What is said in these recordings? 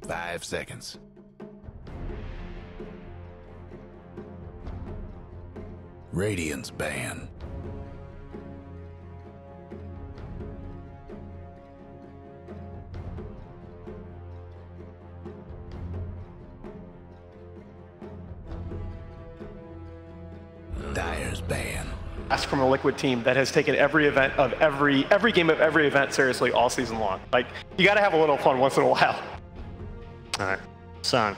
5 seconds. Radiant's ban. Dire's ban. Ask from a Liquid team that has taken every event of every game of every event seriously all season long. Like, you got to have a little fun once in a while. All right. So,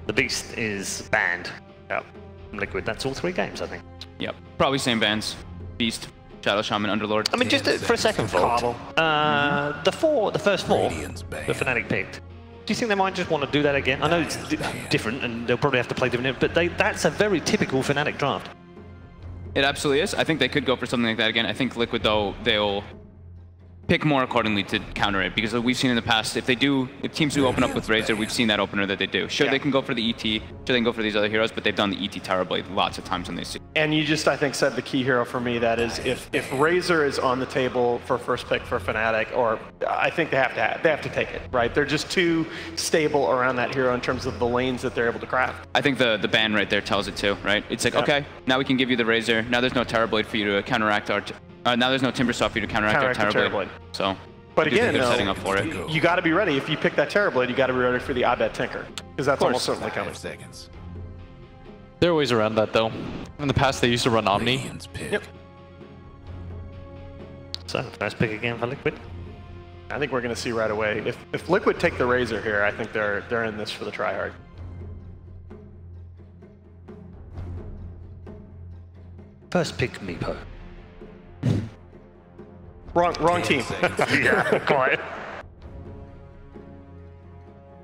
the Beast is banned. Yep. From Liquid. That's all 3 games, I think. Yep. Probably same bans. Beast, Shadow Shaman, Underlord. I mean, just for a second thought, the first 4, the Fnatic picked. Do you think they might just want to do that again? I know it's different, and they'll probably have to play different, but that's a very typical Fnatic draft. It absolutely is. I think they could go for something like that again. I think Liquid, though, they'll pick more accordingly to counter it, because we've seen in the past, if teams do open up with Razor, we've seen that opener that they do. Sure, they can go for the ET, sure they can go for these other heroes, but they've done the ET terribly lots of times when they see. And you just, I think, said the key hero for me, that is, if Razor is on the table for first pick for Fnatic, or I think they have to take it, right? They're just too stable around that hero in terms of the lanes that they're able to craft. I think the ban right there tells it too, right? It's like, okay, now we can give you the Razor, now there's no Terrorblade for you to counteract our... now there's no Timbersaw for you to counteract our Terrorblade. So, but again, setting up for it. You got to be ready. If you pick that Terrorblade, you got to be ready for the I Bet Tinker, because that's almost certainly coming. 5 seconds. There are ways around that, though. In the past, they used to run Omni. Yep. So, first pick again for Liquid. I think we're going to see right away. If Liquid take the Razor here, I think they're in this for the tryhard. First pick Meepo. Wrong team. Yeah, quite.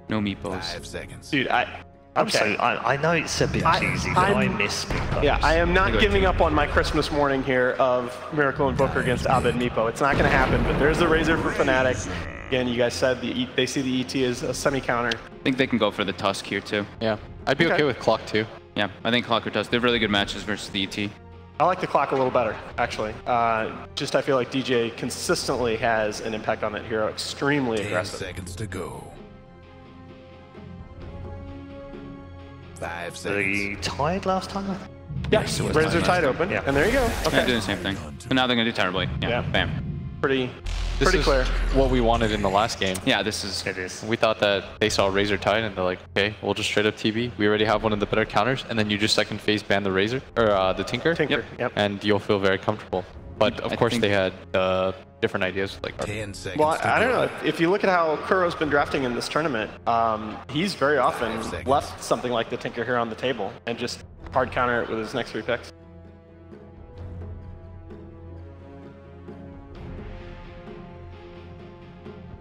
No meepos. 5 seconds. Dude, I know it's a bit cheesy, but I miss Meepo. Yeah, I am not giving up on my Christmas morning here of Miracle Invoker against Abed Meepo. It's not going to happen, but there's the Razor for Fnatic. Again, you guys said they see the ET as a semi-counter. I think they can go for the Tusk here too. Yeah, I'd be okay with Clock too. Yeah, I think Clock or Tusk, they're really good matches versus the ET. I like the Clock a little better, actually. Just I feel like DJ consistently has an impact on that hero, extremely aggressive. 10 seconds to go. 5 seconds. They tied last time, I think? Yeah, Razor tied open, and there you go. Okay. Yeah, doing the same thing. But now they're going to do Terrorblade. Yeah, bam. Pretty This is clear. what we wanted in the last game. Yeah, this is... It is. We thought that they saw Razor tied and they're like, okay, we'll just straight up TB. We already have one of the better counters, and then you just second phase ban the Razor, or the Tinker. Yep. And you'll feel very comfortable. But of course they had different ideas. Like 10 seconds. Well, I don't know. If you look at how Kuro's been drafting in this tournament, he's very often left something like the Tinker here on the table and just hard counter it with his next 3 picks.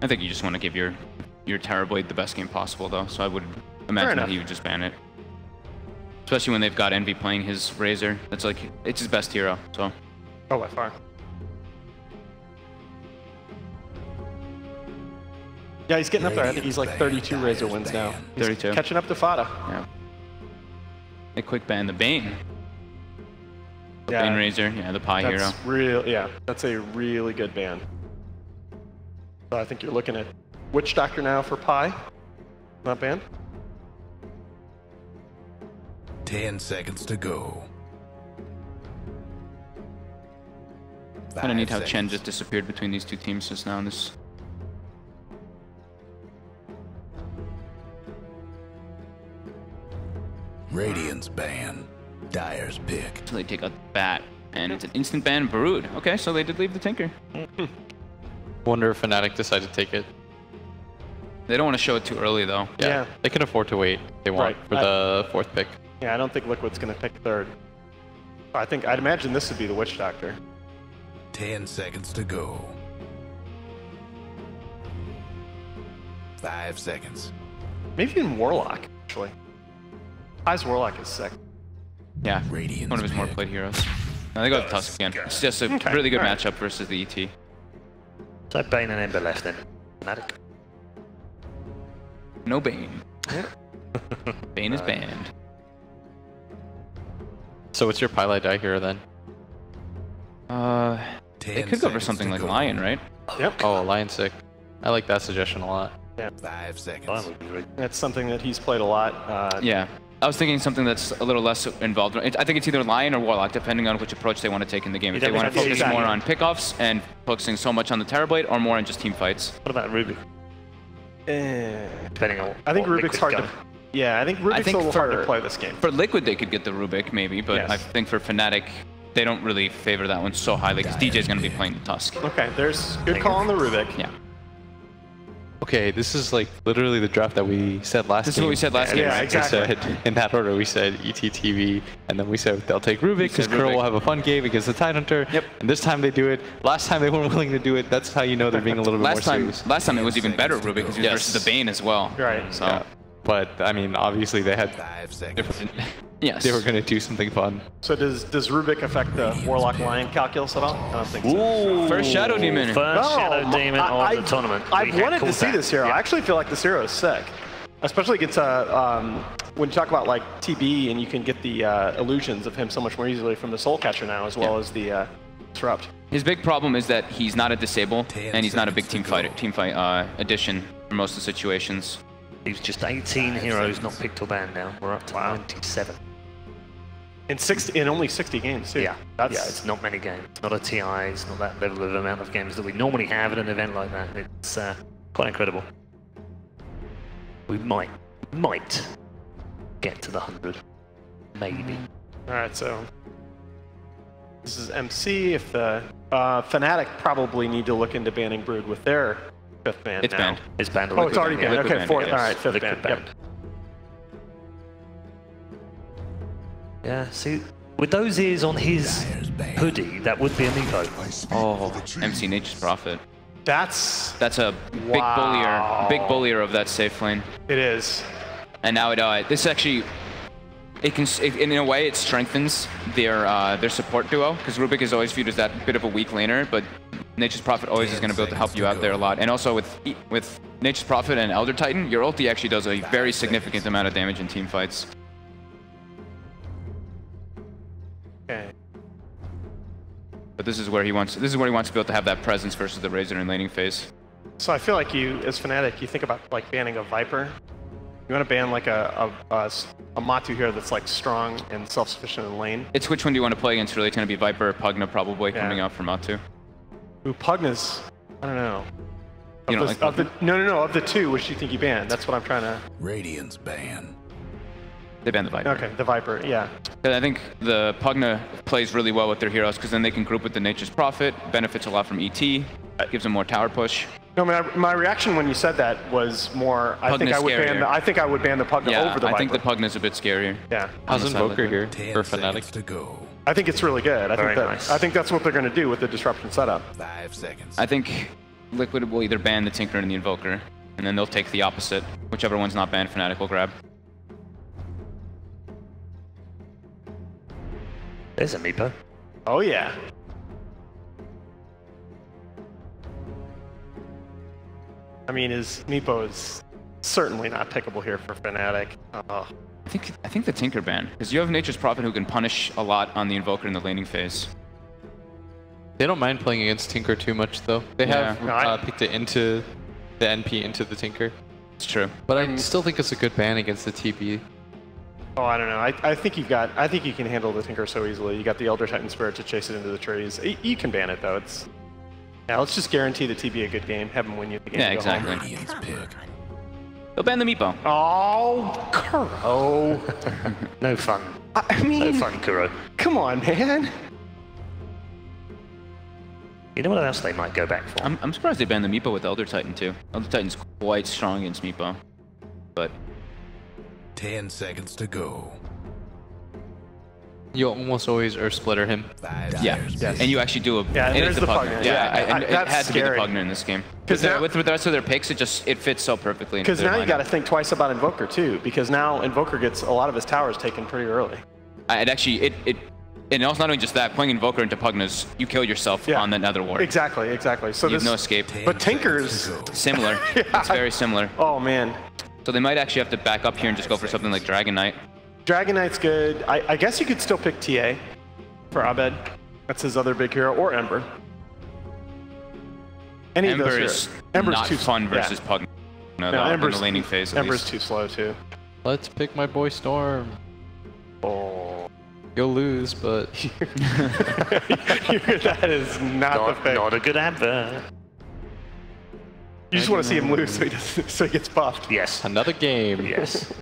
I think you just want to give your Terrorblade the best game possible, though. So I would imagine that he would just ban it. Especially when they've got Envy playing his Razor. That's like, it's his best hero, so. Oh, by far. Yeah, he's getting up there. I think he's like 32 Razor wins now. He's 32. Catching up to Fada. Yeah. A quick ban the Bane. The Bane Razor, the Pi hero. That's a really good ban. So I think you're looking at Witch Doctor now for Pi. Not banned. 10 seconds to go. Kind of neat how Chen just disappeared between these two teams just now in this. Radiant's ban. Dire's pick. So they take out the Bat, and it's an instant ban. Brood. Okay, so they did leave the Tinker. Wonder if Fnatic decided to take it. They don't want to show it too early, though. Yeah. They can afford to wait if they want for the 4th pick. Yeah, I don't think Liquid's going to pick 3rd. I'd imagine this would be the Witch Doctor. 10 seconds to go. 5 seconds. Maybe even Warlock, actually. Pai's Warlock is sick. Yeah, one of his more played heroes. Now they go with Tusk again. It's just a really good matchup versus the ET. So Bane and Ember left then. Fnatic. No Bane. Bane is banned. So what's your Pylite die hero then? They could go for something like Lion, right? Yep. Oh, Lion's sick. I like that suggestion a lot. Yeah. 5 seconds. Fine would be great. That's something that he's played a lot. Yeah. I was thinking something that's a little less involved. I think it's either Lion or Warlock, depending on which approach they want to take in the game. If they want to focus more on pickoffs and focusing so much on the Terrorblade, or more on just team fights. What about Rubik? Depending on I think Rubik's hard to... Yeah, I think Rubik's a little hard to play this game. For Liquid, they could get the Rubik, maybe, but Yes. I think for FNATIC, they don't really favor that one so highly, because DJ's going to be playing the Tusk. Okay, there's good call on the Rubik. Yeah. Okay, this is like literally the draft that we said last game. This is what we said last game. Yeah, exactly. We said, in that order, we said ETTV, and then we said they'll take Rubik because Curl will have a fun game against the Tidehunter. Yep. And this time they do it. Last time they weren't willing to do it. That's how you know they're being a little bit more serious. Last time it was even better Rubik because he was versus the Bane as well. Right. So. Yeah. But I mean, obviously they had 5 seconds. different. Yes. They were going to do something fun. So does Rubik affect the Warlock Lion calculus at all? I don't think so. Ooh, first Shadow Demon. First Shadow Demon of the tournament. I've wanted to see that. this hero. Yeah. I actually feel like this hero is sick. Especially against when you talk about like TB and you can get the illusions of him so much more easily from the Soul Catcher now, as well as the Disrupt. His big problem is that he's not a disable and he's not a big team fight addition for most of the situations. He's just 18 heroes not picked or banned now. We're up to 97. In only 60 games too. Yeah, it's not many games. Not a TI, it's not that level of amount of games that we normally have at an event like that. It's quite incredible. We might get to the 100. Maybe. Alright, so this is MC. If the FNATIC probably need to look into banning Brood with their 5th ban It's now. banned. It's banned. Oh, it's already banned. Liquid Okay, banned, 4th. yes. Alright, 5th Liquid ban. banned. Yeah, see, with those ears on his hoodie, that would be a Meepo. Oh, MC Nature's Prophet. That's a big bullier of that safe lane. It is. And now this actually, in a way, it strengthens their support duo, because Rubik is always viewed as that bit of a weak laner, but Nature's Prophet always is going to be able to help you out there a lot. And also with Nature's Prophet and Elder Titan, your ulti actually does a very significant amount of damage in team fights. Okay. But this is where he wants to be able to have that presence versus the Razor in laning phase. So I feel like you, as FNATIC, you think about like banning a Viper. You want to ban like a Matu here that's like strong and self-sufficient in lane. It's which one do you want to play against? Really, it's going to be Viper or Pugna probably coming out for Matu. Ooh, Pugna's, I don't know. You don't like Pugna? No, of the two, which do you think you banned? That's what I'm trying to... Radiance ban. They banned the Viper. Okay, the Viper, yeah. I think the Pugna plays really well with their heroes because then they can group with the Nature's Prophet, benefits a lot from ET, gives them more tower push. No, my reaction when you said that was more, I think I would ban the Pugna over the Viper. I think the Pugna's a bit scarier. Yeah. How's Invoker here 10 for seconds FNATIC? to go. I think it's really good. Nice. I think that's what they're going to do with the disruption setup. 5 seconds. I think Liquid will either ban the Tinker and the Invoker, and then they'll take the opposite. Whichever one's not banned, FNATIC will grab. There's a Meepo. Oh, yeah. I mean, Meepo is certainly not pickable here for FNATIC. I think the Tinker ban, because you have Nature's Prophet who can punish a lot on the Invoker in the laning phase. They don't mind playing against Tinker too much, though. They have picked it into the NP into the Tinker. It's true. But I still think it's a good ban against the TB. Oh, I don't know. I think you can handle the Tinker so easily. You got the Elder Titan Spirit to chase it into the trees. You can ban it, though. Let's just guarantee the TB a good game. Have him win you the game. Yeah, exactly. Radiance pick. They'll ban the Meepo. Oh, Kuro. No fun. I mean, No fun, Kuro. come on, man. You know what else they might go back for? I'm surprised they banned the Meepo with Elder Titan too. Elder Titan's quite strong against Meepo. But 10 seconds to go. You almost always Earth Splitter him. 5 yeah, seconds. and you actually do Yeah, and it there's is the Pugna. Pugna. And it that's had to be the scary. Pugna in this game. With With the rest of their picks, it fits so perfectly. Because now you got to think twice about Invoker too, because now Invoker gets a lot of his towers taken pretty early. And also not only just that, playing Invoker into Pugnas, you kill yourself on the Nether Ward. Exactly. So You have no escape. But Tinker's Similar. It's very similar. Oh man, So they might actually have to back up here and just go for something like Dragon Knight. Dragon Knight's good. I guess you could still pick TA for Abed. That's his other big hero, or Ember. Any of those Ember heroes. is Ember's not too fun versus Pugna. No, No, in Ember's the laning phase. At Ember's least. too slow too. Let's pick my boy Storm. Oh. You'll lose, but That is not the pick. Not a good advert. You just want to see him lose so he gets buffed. Yes. another game. Yes.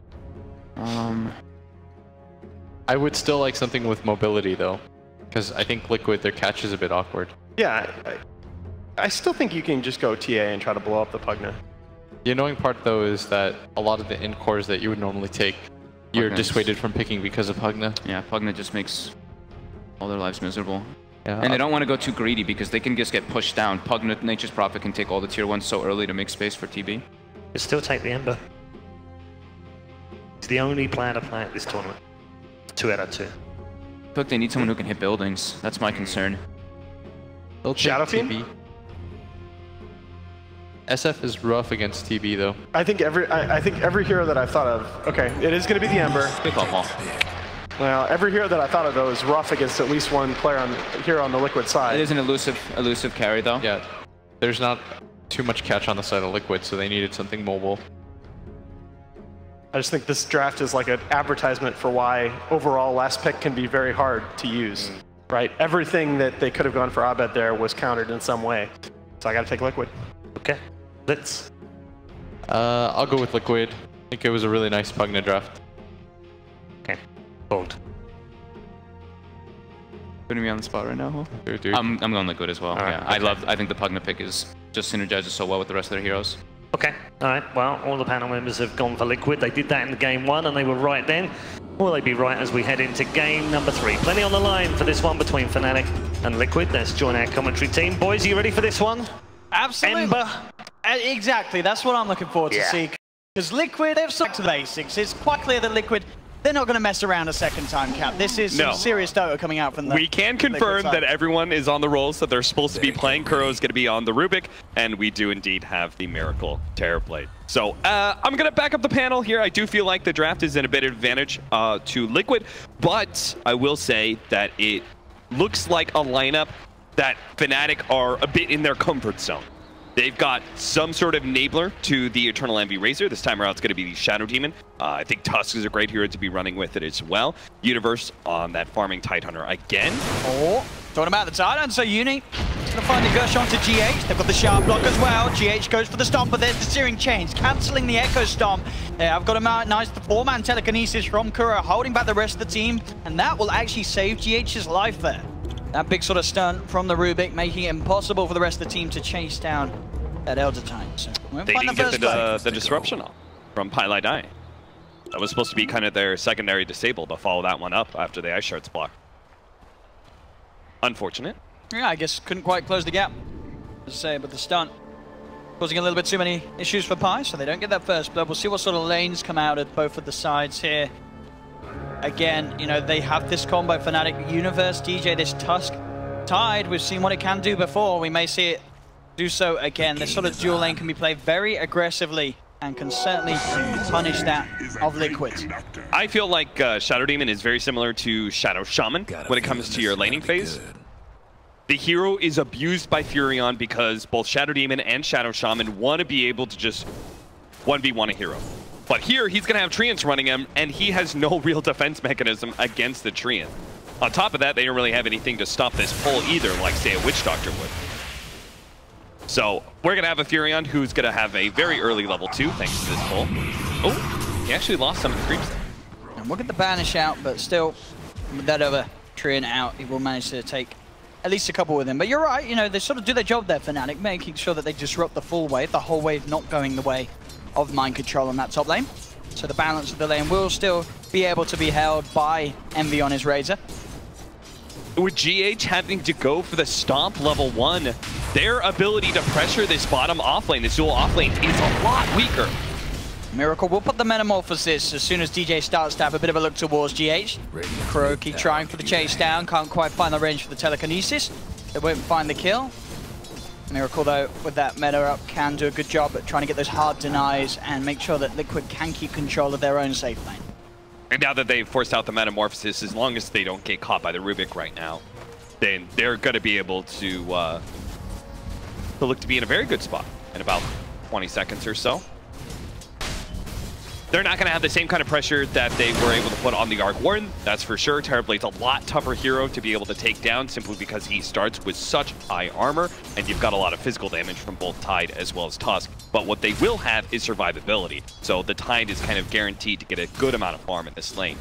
I would still like something with mobility though, because I think Liquid, their catch is a bit awkward. Yeah, I still think you can just go TA and try to blow up the Pugna. The annoying part though is that a lot of the in cores that you would normally take, you're Pugna's- dissuaded from picking because of Pugna. Yeah, Pugna just makes all their lives miserable. Yeah. And they don't want to go too greedy because they can just get pushed down. Pugna, Nature's Prophet can take all the tier 1s so early to make space for TB. But still take the Ember. He's the only player to play at this tournament. 2 out of 2. I feel like they need someone who can hit buildings. That's my concern. They'll take Shadow Fiend? TB. SF is rough against TB though. I think every hero that I've thought of, okay, it is going to be the Ember. Good call, Paul. Well, every hero that I thought of though is rough against at least one player here on the Liquid side. It is an elusive carry though. Yeah, there's not too much catch on the side of Liquid, so they needed something mobile. I just think this draft is like an advertisement for why overall last pick can be very hard to use, right? Everything that they could have gone for Abed there was countered in some way. So I got to take Liquid. Okay. Let's. I'll go with Liquid. I think it was a really nice Pugna draft. Okay. Bold. Putting me on the spot right now. Dude. I'm going Liquid as well. All right, Yeah, okay. I think the Pugna pick is just synergizes so well with the rest of their heroes. Okay. All right. Well, all the panel members have gone for Liquid. They did that in the game 1, and they were right then. Will they be right as we head into game number 3? Plenty on the line for this one between FNATIC and Liquid. Let's join our commentary team. Boys, are you ready for this one? Absolutely. Ember. Exactly. That's what I'm looking forward to see. Because Liquid, they've stuck to the basics. It's quite clear that Liquid, they're not going to mess around a second time, Cap. This is some serious DOTA coming out from the We can confirm that everyone is on the roles that they're supposed to be playing. Kuro's going to be on the Rubik, and we do indeed have the Miracle Terrorblade. So I'm going to back up the panel here. I do feel like the draft is in a bit of advantage to Liquid, but I will say that it looks like a lineup that FNATIC are a bit in their comfort zone. They've got some sort of enabler to the Eternal Envy Razor. This time around, it's going to be the Shadow Demon. I think Tusk is a great hero to be running with it as well. Universe on that farming Tidehunter again. Oh, talking about the Tidehunter, so Uni is going to find the gush onto GH. They've got the Sharp Block as well. GH goes for the Stomp, but there's the Searing Chains, cancelling the Echo Stomp. I've got a nice 4-man telekinesis from Kuro, holding back the rest of the team, and that will actually save GH's life there. That big sort of stunt from the Rubik, making it impossible for the rest of the team to chase down that Elder Titan. So They didn't get the disruption off from Pylai Dai. That was supposed to be kind of their secondary disable, but follow that one up after the Ice Shards block. Unfortunate. Yeah, I guess couldn't quite close the gap, as I say, but the stunt causing a little bit too many issues for Pi, so they don't get that first blood. We'll see what sort of lanes come out at both of the sides here. Again, you know, they have this combo, FNATIC, Universe, DJ, this Tusk. Tide, we've seen what it can do before. We may see it do so again. This sort of dual lane can be played very aggressively and can certainly punish that of Liquid. I feel like Shadow Demon is very similar to Shadow Shaman when it comes to your laning phase. The hero is abused by Furion because both Shadow Demon and Shadow Shaman want to be able to just 1v1 a hero. But here, he's going to have Treants running him, and he has no real defense mechanism against the Treant. On top of that, they don't really have anything to stop this pull either, like, say, a Witch Doctor would. So, we're going to have a Furion who's going to have a very early level 2, thanks to this pull. Oh, he actually lost some of the creeps there. And we'll get the Banish out, but still, with that other Treant out, he will manage to take at least a couple with him. But you're right, you know, they sort of do their job there, FNATIC, making sure that they disrupt the full wave, the whole wave not going the way of mind control on that top lane. So the balance of the lane will still be able to be held by Envy on his Razor. With GH having to go for the Stomp level 1, their ability to pressure this bottom off lane, this dual off lane, is a lot weaker. Miracle will put the Metamorphosis as soon as DJ starts to have a bit of a look towards GH. Crow keep trying for the chase down, can't quite find the range for the telekinesis. They won't find the kill. Miracle, though, with that meta up, can do a good job at trying to get those hard denies and make sure that Liquid can keep control of their own safe lane. And now that they've forced out the Metamorphosis, as long as they don't get caught by the Rubik right now, then they're going to be able to look to be in a very good spot in about 20 seconds or so. They're not going to have the same kind of pressure that they were able to put on the Arc Warden, that's for sure. Terrorblade's a lot tougher hero to be able to take down simply because he starts with such high armor, and you've got a lot of physical damage from both Tide as well as Tusk. But what they will have is survivability, so the Tide is kind of guaranteed to get a good amount of farm in this lane.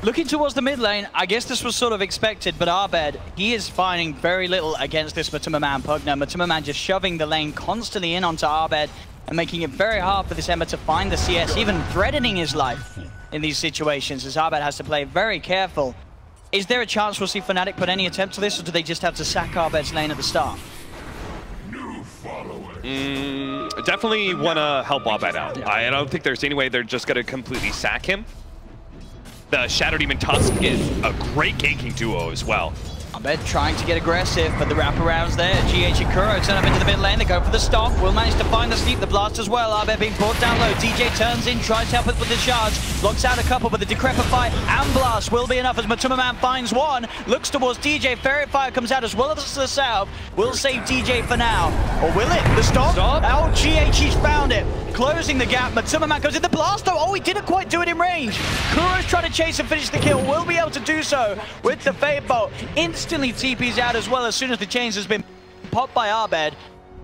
Looking towards the mid lane, I guess this was sort of expected, but Abed, he is finding very little against this Matuma Pugna. Matuma just shoving the lane constantly in onto Abed and making it very hard for this Ember to find the CS, even threatening his life in these situations, as Abed has to play very careful. Is there a chance we'll see FNATIC put any attempt to this, or do they just have to sack Abed's lane at the start? Definitely want to help Abed out. I don't think there's any way they're just going to completely sack him. The Shadow Demon Tusk is a great ganking duo as well. Abed trying to get aggressive, but the wraparounds there. GH and Kuro turn up into the mid lane. They go for the stomp. Will manage to find the sleep, the blast as well. Abed being brought down low. DJ turns in, tries to help it with the charge. Blocks out a couple, but the Decrepify and blast will be enough as Matuma finds one. Looks towards DJ. Ferret Fire comes out as well as the south. Will save DJ for now. Or will it? The stomp? Oh, GH, he's found it. Closing the gap. Matuma goes in the blast though. Oh, he didn't quite do it in range. Kuro's trying to chase and finish the kill. Will be able to do so with the Fade Bolt. Instantly TP's out as well as soon as the chains has been popped by Abed.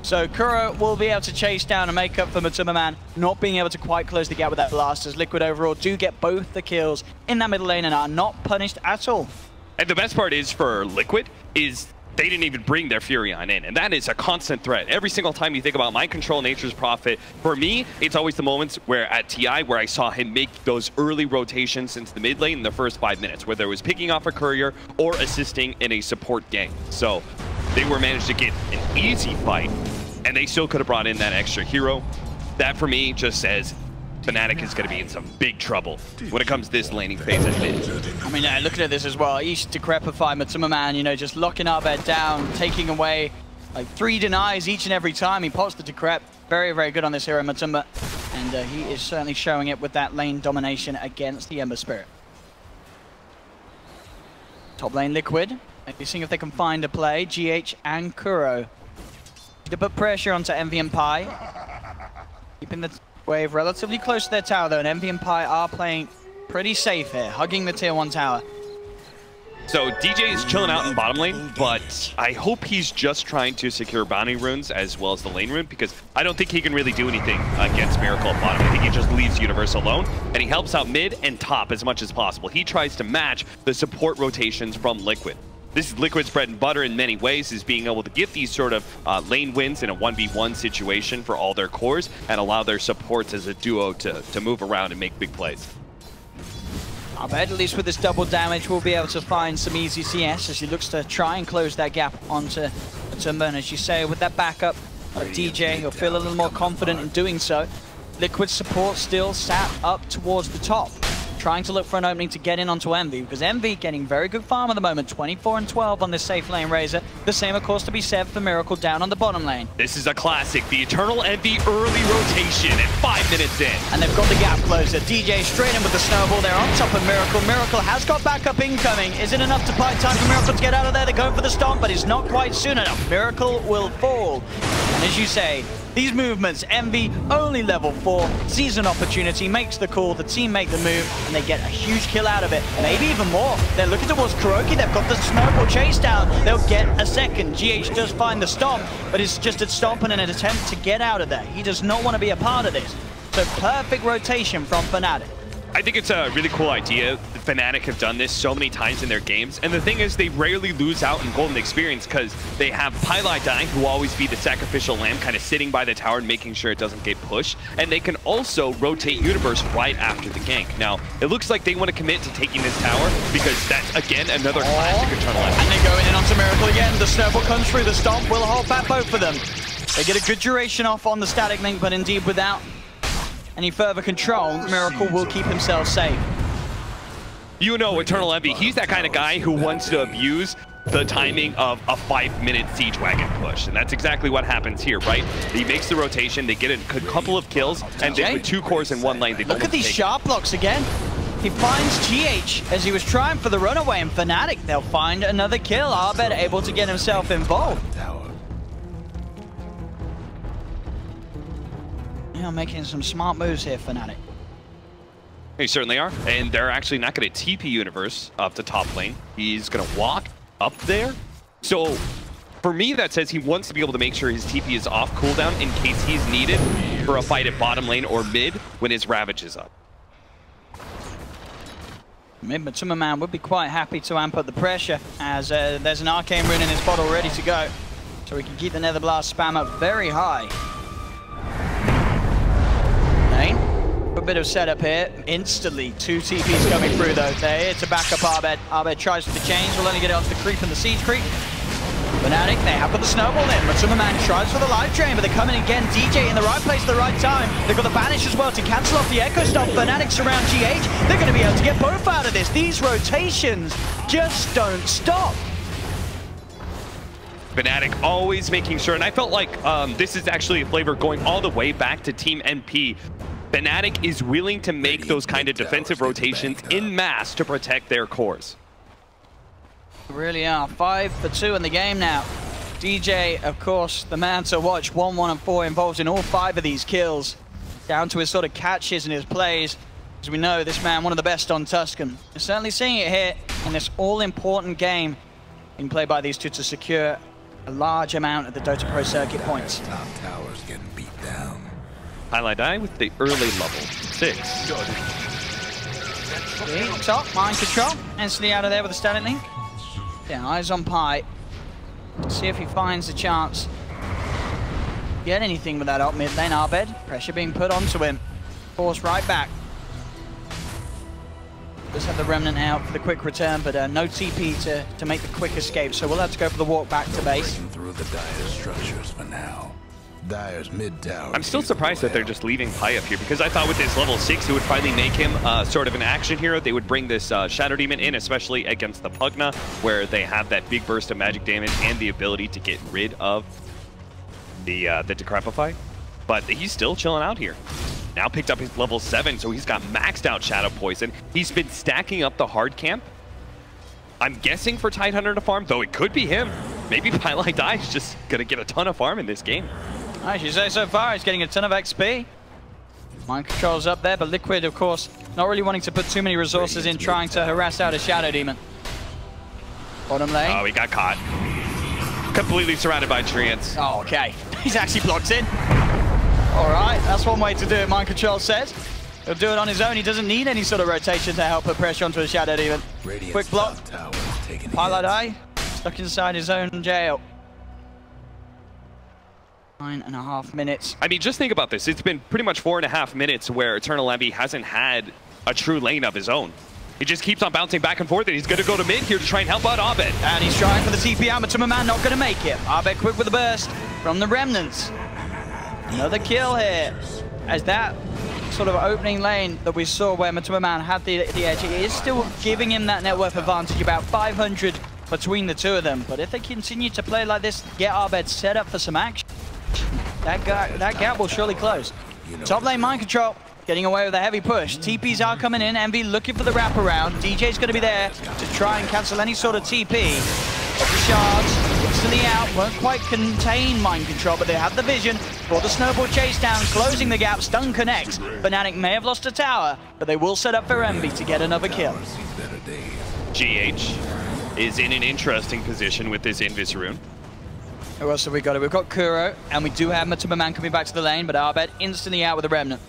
So Kuro will be able to chase down and make up for Matuma not being able to quite close the gap with that blast, as Liquid overall do get both the kills in that middle lane and are not punished at all. And the best part is for Liquid is they didn't even bring their Furion in, and that is a constant threat. Every single time you think about Mind Control, Nature's Prophet, for me, it's always the moments where at TI where I saw him make those early rotations into the mid lane in the first 5 minutes, whether it was picking off a courier or assisting in a support gank. So they were managed to get an easy fight, and they still could have brought in that extra hero. That for me just says FNATIC is going to be in some big trouble when it comes to this laning phase at mid. I mean, looking at this as well, each Decrepify Matuma, you know, just locking Abed down, taking away like 3 denies each and every time he pops the Decrep. Very, very good on this hero, Matuma, and he is certainly showing it with that lane domination against the Ember Spirit. Top lane Liquid, maybe seeing if they can find a play. GH and Kuro to put pressure onto Envy and Pi, keeping the wave relatively close to their tower though, and Envy and Pi are playing pretty safe here, hugging the tier 1 tower. So DJ is chilling out in bottom lane, but I hope he's just trying to secure bounty runes as well as the lane rune, because I don't think he can really do anything against Miracle at bottom. I think he just leaves Universe alone, and he helps out mid and top as much as possible. He tries to match the support rotations from Liquid. This is Liquid's bread and butter in many ways, is being able to get these sort of lane wins in a 1v1 situation for all their cores and allow their supports as a duo to move around and make big plays. Abed, at least with this double damage, will be able to find some easy CS as he looks to try and close that gap onto Matuma. As you say, with that backup of DJ, he'll feel a little more confident in doing so. Liquid support still sat up towards the top, trying to look for an opening to get in onto Envy, because Envy getting very good farm at the moment, 24 and 12 on this safe lane Razor. The same, of course, to be said for Miracle down on the bottom lane. This is a classic, the Eternal Envy early rotation at 5 minutes in. And they've got the gap closer. DJ straight in with the snowball. They're on top of Miracle. Miracle has got backup incoming. Is it enough to buy time for Miracle to get out of there? They're going for the stomp, but it's not quite soon enough. Miracle will fall. And as you say, these movements, Envy only level 4, sees an opportunity, makes the call, the team make the move, and they get a huge kill out of it. Maybe even more. They're looking towards Kuroki, they've got the snowball chase down. They'll get a second. GH does find the stomp, but it's just a stomp and an attempt to get out of there. He does not want to be a part of this. So perfect rotation from FNATIC. I think it's a really cool idea. The FNATIC have done this so many times in their games, and the thing is they rarely lose out in golden experience because they have Pylai dying, who will always be the sacrificial lamb, kind of sitting by the tower and making sure it doesn't get pushed, and they can also rotate Universe right after the gank. Now, it looks like they want to commit to taking this tower because that's, again, another classic Eternal Envy. And they're going in onto Miracle again. The snowball comes through, the stomp will hold back both of them. They get a good duration off on the static link, but indeed without any further control, Miracle will keep himself safe. You know Eternal Envy, he's that kind of guy who wants to abuse the timing of a 5-minute siege wagon push. And that's exactly what happens here, right? He makes the rotation, they get a couple of kills, and then with 2 cores in 1 lane, they look at these sharp blocks again. He finds GH as he was trying for the runaway, and FNATIC, they'll find another kill. Abed able to get himself involved. Yeah, making some smart moves here, FNATIC. They certainly are. And they're actually not going to TP Universe up to top lane. He's going to walk up there. So for me, that says he wants to be able to make sure his TP is off cooldown in case he's needed for a fight at bottom lane or mid when his Ravage is up. Matuma would be quite happy to amp up the pressure as there's an Arcane Rune in his bottle ready to go. So we can keep the Nether Blast spam up very high. Lane, a bit of setup here. Instantly, 2 TPs coming through though. They're here to back up Abed. Abed tries for the chains, will only get it onto the creep and the siege creep. FNATIC, they have got the snowball in. Matuma tries for the life drain, but they're coming again. DJ in the right place at the right time. They've got the banish as well to cancel off the echo stop. FNATIC surround GH. They're going to be able to get both out of this. These rotations just don't stop. FNATIC always making sure, and I felt like this is actually a flavor going all the way back to Team NP. FNATIC is willing to make those kind of defensive rotations in mass to protect their cores. Really are. 5 for 2 in the game now. DJ, of course, the man to watch. 1, 1, and 4 involved in all 5 of these kills. Down to his sort of catches and his plays. As we know, this man, one of the best on Tuscan. We're certainly seeing it here in this all-important game being played by these two to secure a large amount of the Dota Pro circuit points. Top tower's getting beat down. Highlight Eye with the early level 6. Top, mind control. Instantly out of there with a static link. Yeah, eyes on Pi. See if he finds a chance. Get anything with that up mid lane. Abed, pressure being put onto him. Force right back. Just have the Remnant out for the quick return, but no TP to make the quick escape. So we'll have to go for the walk back to base. Breaking through the Dire structures for now. Dire's mid tower. I'm still surprised that they're just leaving Pi up here because I thought with this level 6 it would finally make him sort of an action hero. They would bring this Shadow Demon in, especially against the Pugna, where they have that big burst of magic damage and the ability to get rid of the Decrepify. But he's still chilling out here. Now picked up his level 7, so he's got maxed out Shadow Poison. He's been stacking up the hard camp. I'm guessing for Tidehunter to farm, though it could be him. Maybe Highlight Die is just going to get a ton of farm in this game. As you say, so far he's getting a ton of XP. Mind control's up there, but Liquid, of course, not really wanting to put too many resources in trying to harass out a Shadow Demon. Bottom lane. Oh, he got caught. Completely surrounded by treants. Oh, okay. He's actually blocked in. All right, that's one way to do it, Mind Control says. He'll do it on his own. He doesn't need any sort of rotation to help put pressure onto a Shadow Demon. Quick block. Highlight Eye, stuck inside his own jail. 9.5 minutes. I mean, just think about this. It's been pretty much 4.5 minutes where Eternal Envy hasn't had a true lane of his own. He just keeps on bouncing back and forth, and he's going to go to mid here to try and help out Abed. And he's trying for the TP out, but Matuma not going to make it. Abed quick with a burst from the Remnants. Another kill here. As that sort of opening lane that we saw where Matuma had the edge, it is still giving him that net worth advantage, about 500 between the two of them. But if they continue to play like this, get Abed set up for some action, that gap will surely close. Top lane Mind Control, getting away with a heavy push. TPs are coming in, Envy looking for the wraparound. DJ's going to be there to try and cancel any sort of TP. The shards, instantly out, won't quite contain Mind Control, but they have the vision for the snowball chase down, closing the gap, stun connects. FNATIC may have lost a tower, but they will set up for Envy to get another kill. GH is in an interesting position with this Invis rune. Who else have we got? We've got Kuro, and we do have Matuma coming back to the lane, but Abed instantly out with a Remnant.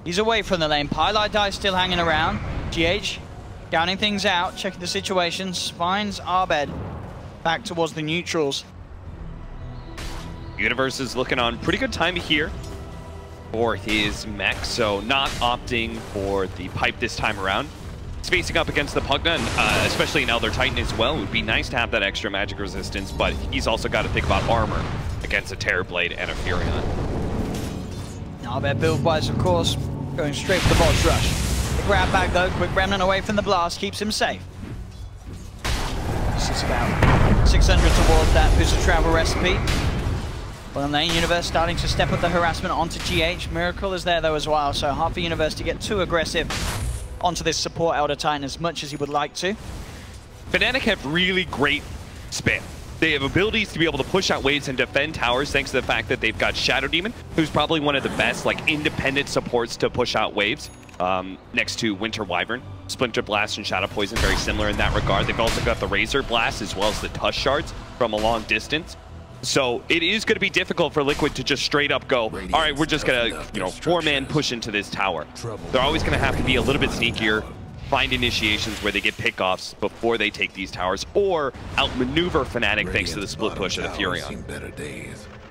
He's away from the lane. Highlight Die still hanging around. GH counting things out, checking the situations, finds Abed back towards the neutrals. Universe is looking on pretty good time here for his mech, so not opting for the pipe this time around. He's facing up against the Pugna, and especially an Elder Titan as well. It would be nice to have that extra magic resistance, but he's also got to think about armor against a Terrorblade and a Furion. Abed build-wise, of course, going straight for the boss rush. The grab back though, quick Remnant away from the blast, keeps him safe. This is about 600 towards that boost of travel recipe. Bottom lane, Universe starting to step up the harassment onto GH. Miracle is there though as well, so hard for Universe to get too aggressive onto this support Elder Titan as much as he would like to. FNATIC have really great spam. They have abilities to be able to push out waves and defend towers thanks to the fact that they've got Shadow Demon, who's probably one of the best like independent supports to push out waves. next to Winter Wyvern. Splinter Blast and Shadow Poison, very similar in that regard. They've also got the Razor Blast as well as the Tusk Shards from a long distance. So it is going to be difficult for Liquid to just straight up go, all right, we're just going to, you know, 4-man push into this tower. They're always going to have to be a little bit sneakier, find initiations where they get pickoffs before they take these towers, or outmaneuver Fnatic thanks to the split push of the Furion.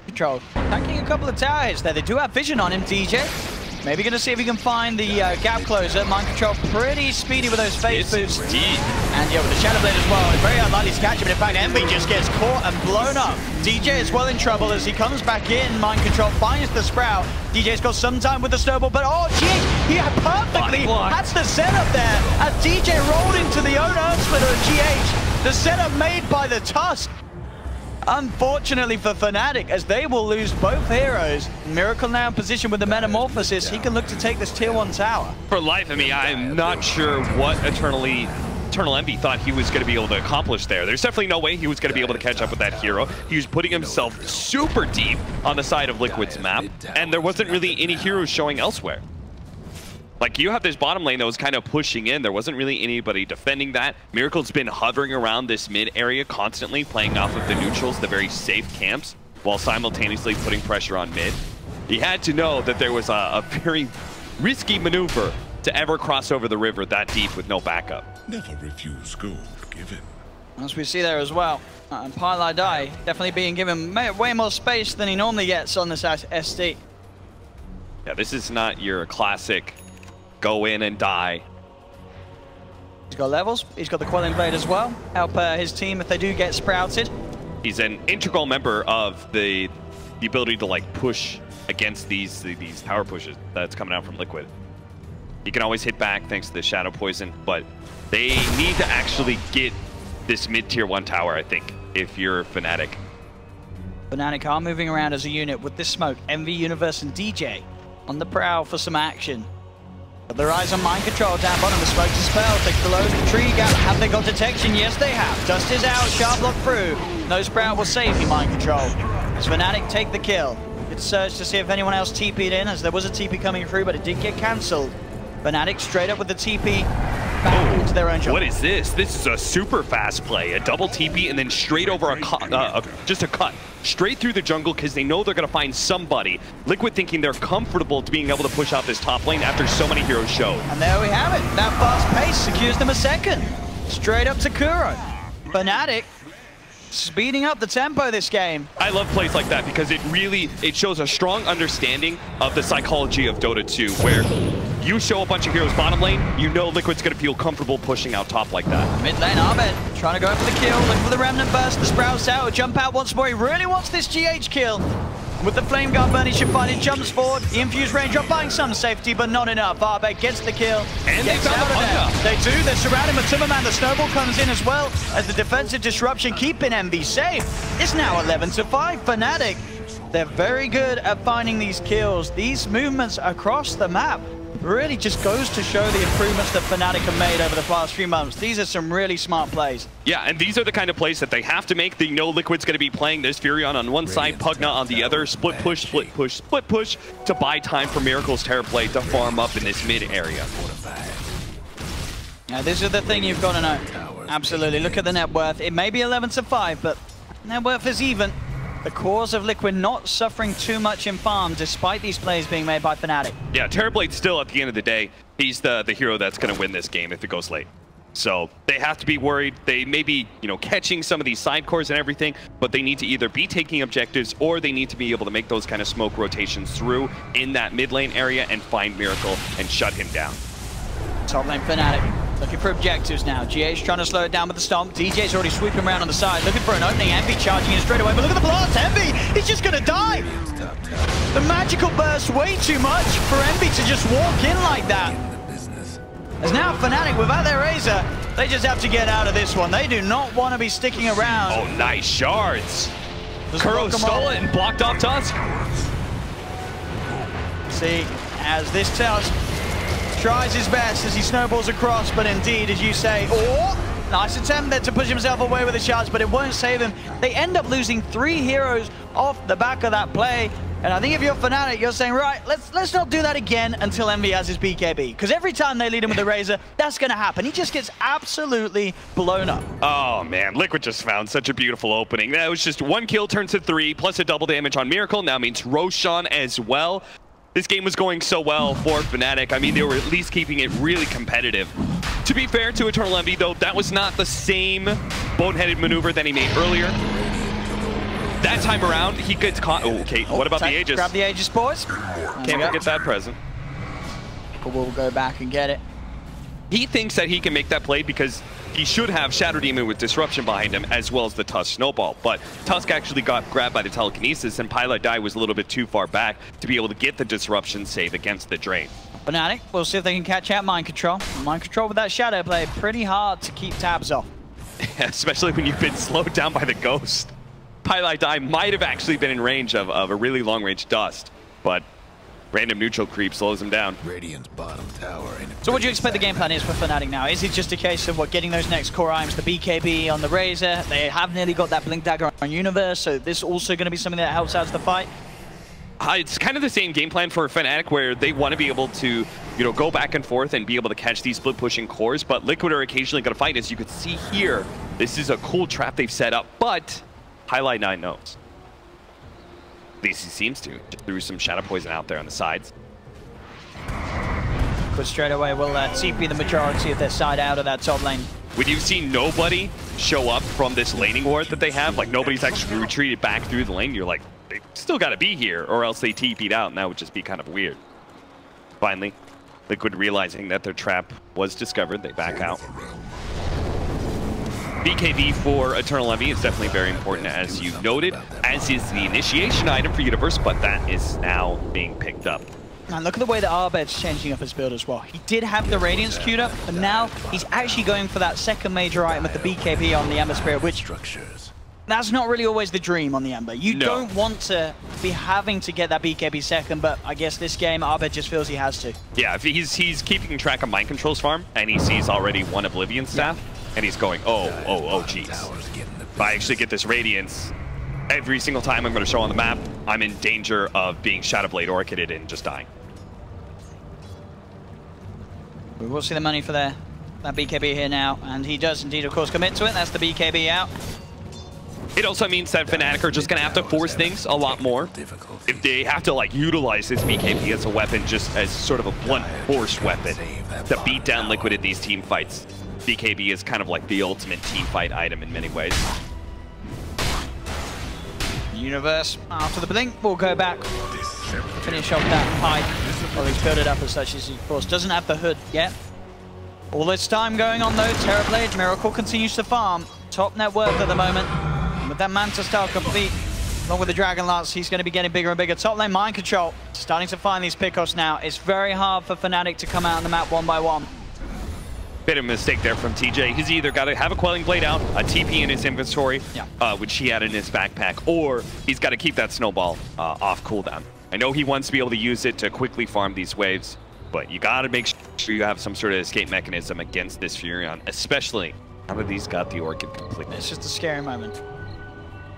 Control tanking a couple of towers there. They do have vision on him, DJ. Maybe going to see if he can find the gap closer. Mind Control pretty speedy with those phase boosts. And yeah, with the Shadow Blade as well. It's very unlikely to catch him. In fact, Envy just gets caught and blown up. DJ is well in trouble as he comes back in. Mind Control finds the Sprout. DJ's got some time with the snowball, but oh, GH, he had perfectly, that's the setup there. As DJ rolled into the own Earth Splitter of GH. The setup made by the Tusk. Unfortunately for Fnatic, as they will lose both heroes. Miracle now in position with the Metamorphosis. He can look to take this tier 1 tower. For life of me, I'm not sure what Eternal Envy thought he was going to be able to accomplish there. There's definitely no way he was going to be able to catch up with that hero. He was putting himself super deep on the side of Liquid's map, and there wasn't really any heroes showing elsewhere. Like, you have this bottom lane that was kind of pushing in. There wasn't really anybody defending that. Miracle's been hovering around this mid area constantly, playing off of the neutrals, the very safe camps, while simultaneously putting pressure on mid. He had to know that there was a very risky maneuver to ever cross over the river that deep with no backup. Never refuse gold given. As we see there as well. And Pylai Dai definitely being given way more space than he normally gets on this SD. Yeah, this is not your classic go in and die. He's got levels. He's got the Quelling Blade as well. Help his team if they do get sprouted. He's an integral member of the ability to like push against these tower pushes that's coming out from Liquid. He can always hit back thanks to the Shadow Poison, but they need to actually get this mid-tier 1 tower, I think, if you're Fnatic. Fnatic are moving around as a unit with this smoke. Envy, Universe, and DJ on the prowl for some action. But their eyes on Mind Control down bottom. The smoke dispelled. Takes the low tree gap. Have they got detection? Yes, they have. Dust is out. Sharp block through. No Sprout will save you, Mind Control. As Fnatic take the kill. Good search to see if anyone else TP'd in, as there was a TP coming through, but it did get cancelled. Fnatic straight up with the TP back into their own shot. What is this? This is a super fast play. A double TP and then straight over just a cut. Straight through the jungle because they know they're going to find somebody. Liquid thinking they're comfortable to being able to push out this top lane after so many heroes showed. And there we have it. That fast pace secures them a second. Straight up to Kuro. Fnatic speeding up the tempo this game. I love plays like that because it shows a strong understanding of the psychology of Dota 2, where you show a bunch of heroes bottom lane, you know Liquid's going to feel comfortable pushing out top like that. Mid lane, Ahmed trying to go for the kill, looking for the Remnant Burst, the Sprout's out, jump out once more. He really wants this GH kill. With the Flame Guard burn, he should find it, jumps forward. The Infused Raindrop buying some safety, but not enough. Arbeck gets the kill. And they found the They do, they're surrounding with Timmerman. The Snowball comes in as well, as the defensive disruption keeping Envy safe. It's now 11-5, Fnatic. They're very good at finding these kills. These movements across the map really just goes to show the improvements that Fnatic have made over the past few months. These are some really smart plays. Yeah, and these are the kind of plays that they have to make. They know Liquid's going to be playing. There's Furion on one side, Pugna on the other. Split push, split push, split push to buy time for Miracle's Terror Play to farm up in this mid area. Now, this is the thing you've got to know. Absolutely. Look at the net worth. It may be 11-5, but net worth is even. The cause of Liquid not suffering too much in farm, despite these plays being made by Fnatic. Yeah, Terrorblade still, at the end of the day, he's the hero that's going to win this game if it goes late. So they have to be worried. They may be, catching some of these side cores and everything, but they need to either be taking objectives or they need to be able to make those kind of smoke rotations through in that mid lane area and find Miracle and shut him down. Top lane Fnatic. Looking for objectives now. GH trying to slow it down with the stomp. DJ's already sweeping around on the side. Looking for an opening. Envy charging in straight away. But look at the blast. Envy, he's just going to die. The magical burst way too much for Envy to just walk in like that. As now Fnatic, without their Razor, they just have to get out of this one. They do not want to be sticking around. Oh, nice shards. Kuro stole it and blocked off Tusk. See, as this Tusk tries his best as he snowballs across, but indeed, as you say, nice attempt there to push himself away with the shards, but it won't save him. They end up losing 3 heroes off the back of that play. And I think if you're Fnatic, you're saying, right, let's not do that again until Envy has his BKB. Because every time they lead him with the Razor, that's going to happen. He just gets absolutely blown up. Oh, man. Liquid just found such a beautiful opening. That was just 1 kill turns to 3, plus a double damage on Miracle. Now means Roshan as well. This game was going so well for Fnatic. I mean, they were at least keeping it really competitive. To be fair to Eternal Envy, though, that was not the same boneheaded maneuver that he made earlier. That time around, he gets caught. Oh, okay, what about the Aegis? Grab the Aegis, boys. Can't forget that present. We'll go back and get it. He thinks that he can make that play because he should have Shadow Demon with Disruption behind him, as well as the Tusk Snowball. But Tusk actually got grabbed by the Telekinesis, and Pilot Die was a little bit too far back to be able to get the Disruption save against the Drain. Fnatic, we'll see if they can catch out Mind Control. Mind Control with that Shadow play, pretty hard to keep tabs off. Especially when you've been slowed down by the Ghost. Pilot Die might have actually been in range of a really long-range Dust, but random neutral creep slows him down. Radiant's bottom tower. So what do you expect the game plan is for Fnatic now? Is it just a case of getting those next core items, the BKB on the Razor? They have nearly got that Blink Dagger on Universe, so this is also going to be something that helps out the fight? It's kind of the same game plan for Fnatic, where they want to be able to, go back and forth and be able to catch these split pushing cores, but Liquid are occasionally going to fight. As you can see here, this is a cool trap they've set up, but Highlight 9 knows. At least he seems to. Just threw some Shadow Poison out there on the sides. But straight away will TP the majority of their side out of that top lane. When you see nobody show up from this laning ward that they have, like nobody's actually retreated back through the lane, you're like, they still got to be here, or else they TP'd out, and that would just be kind of weird. Finally, Liquid realizing that their trap was discovered, they back out. BKB for Eternal Envy is definitely very important, as you noted, as is the initiation item for Universe, but that is now being picked up. And look at the way that Arbed's changing up his build as well. He did have the Radiance queued up, but now he's actually going for that second major item with the BKB on the Ember Spirit, which that's not really always the dream on the Ember. You don't want to be having to get that BKB second, but I guess this game, Arbed just feels he has to. Yeah, if he's keeping track of Mind Control's farm, and he sees already one Oblivion staff, and he's going, oh, jeez. If I actually get this Radiance, every single time I'm going to show on the map, I'm in danger of being Shadow Blade Orchided and just dying. We will see the money for that BKB here now, and he does indeed, of course, commit to it. That's the BKB out. It also means that Fnatic are just going to have to force things a lot more. If they have to utilize this BKB as a weapon, just as sort of a blunt force weapon to beat down Liquid in these team fights. BKB is kind of like the ultimate team fight item in many ways. Universe, after the blink, we'll go back, finish off that pipe. Well, he's built it up as such as he, of course, doesn't have the hood yet. All this time going on though, Terrorblade, Miracle continues to farm. Top net worth at the moment. And with that Manta Style complete, along with the Dragon Lance, he's going to be getting bigger and bigger. Top lane Mind Control, starting to find these pickoffs now. It's very hard for Fnatic to come out on the map one by one. Bit of a mistake there from TJ. He's either got to have a Quelling Blade out, a TP in his inventory, which he had in his backpack, or he's got to keep that Snowball off cooldown. I know he wants to be able to use it to quickly farm these waves, but you got to make sure you have some sort of escape mechanism against this Furion, especially now that he's got the Orchid completely. It's just a scary moment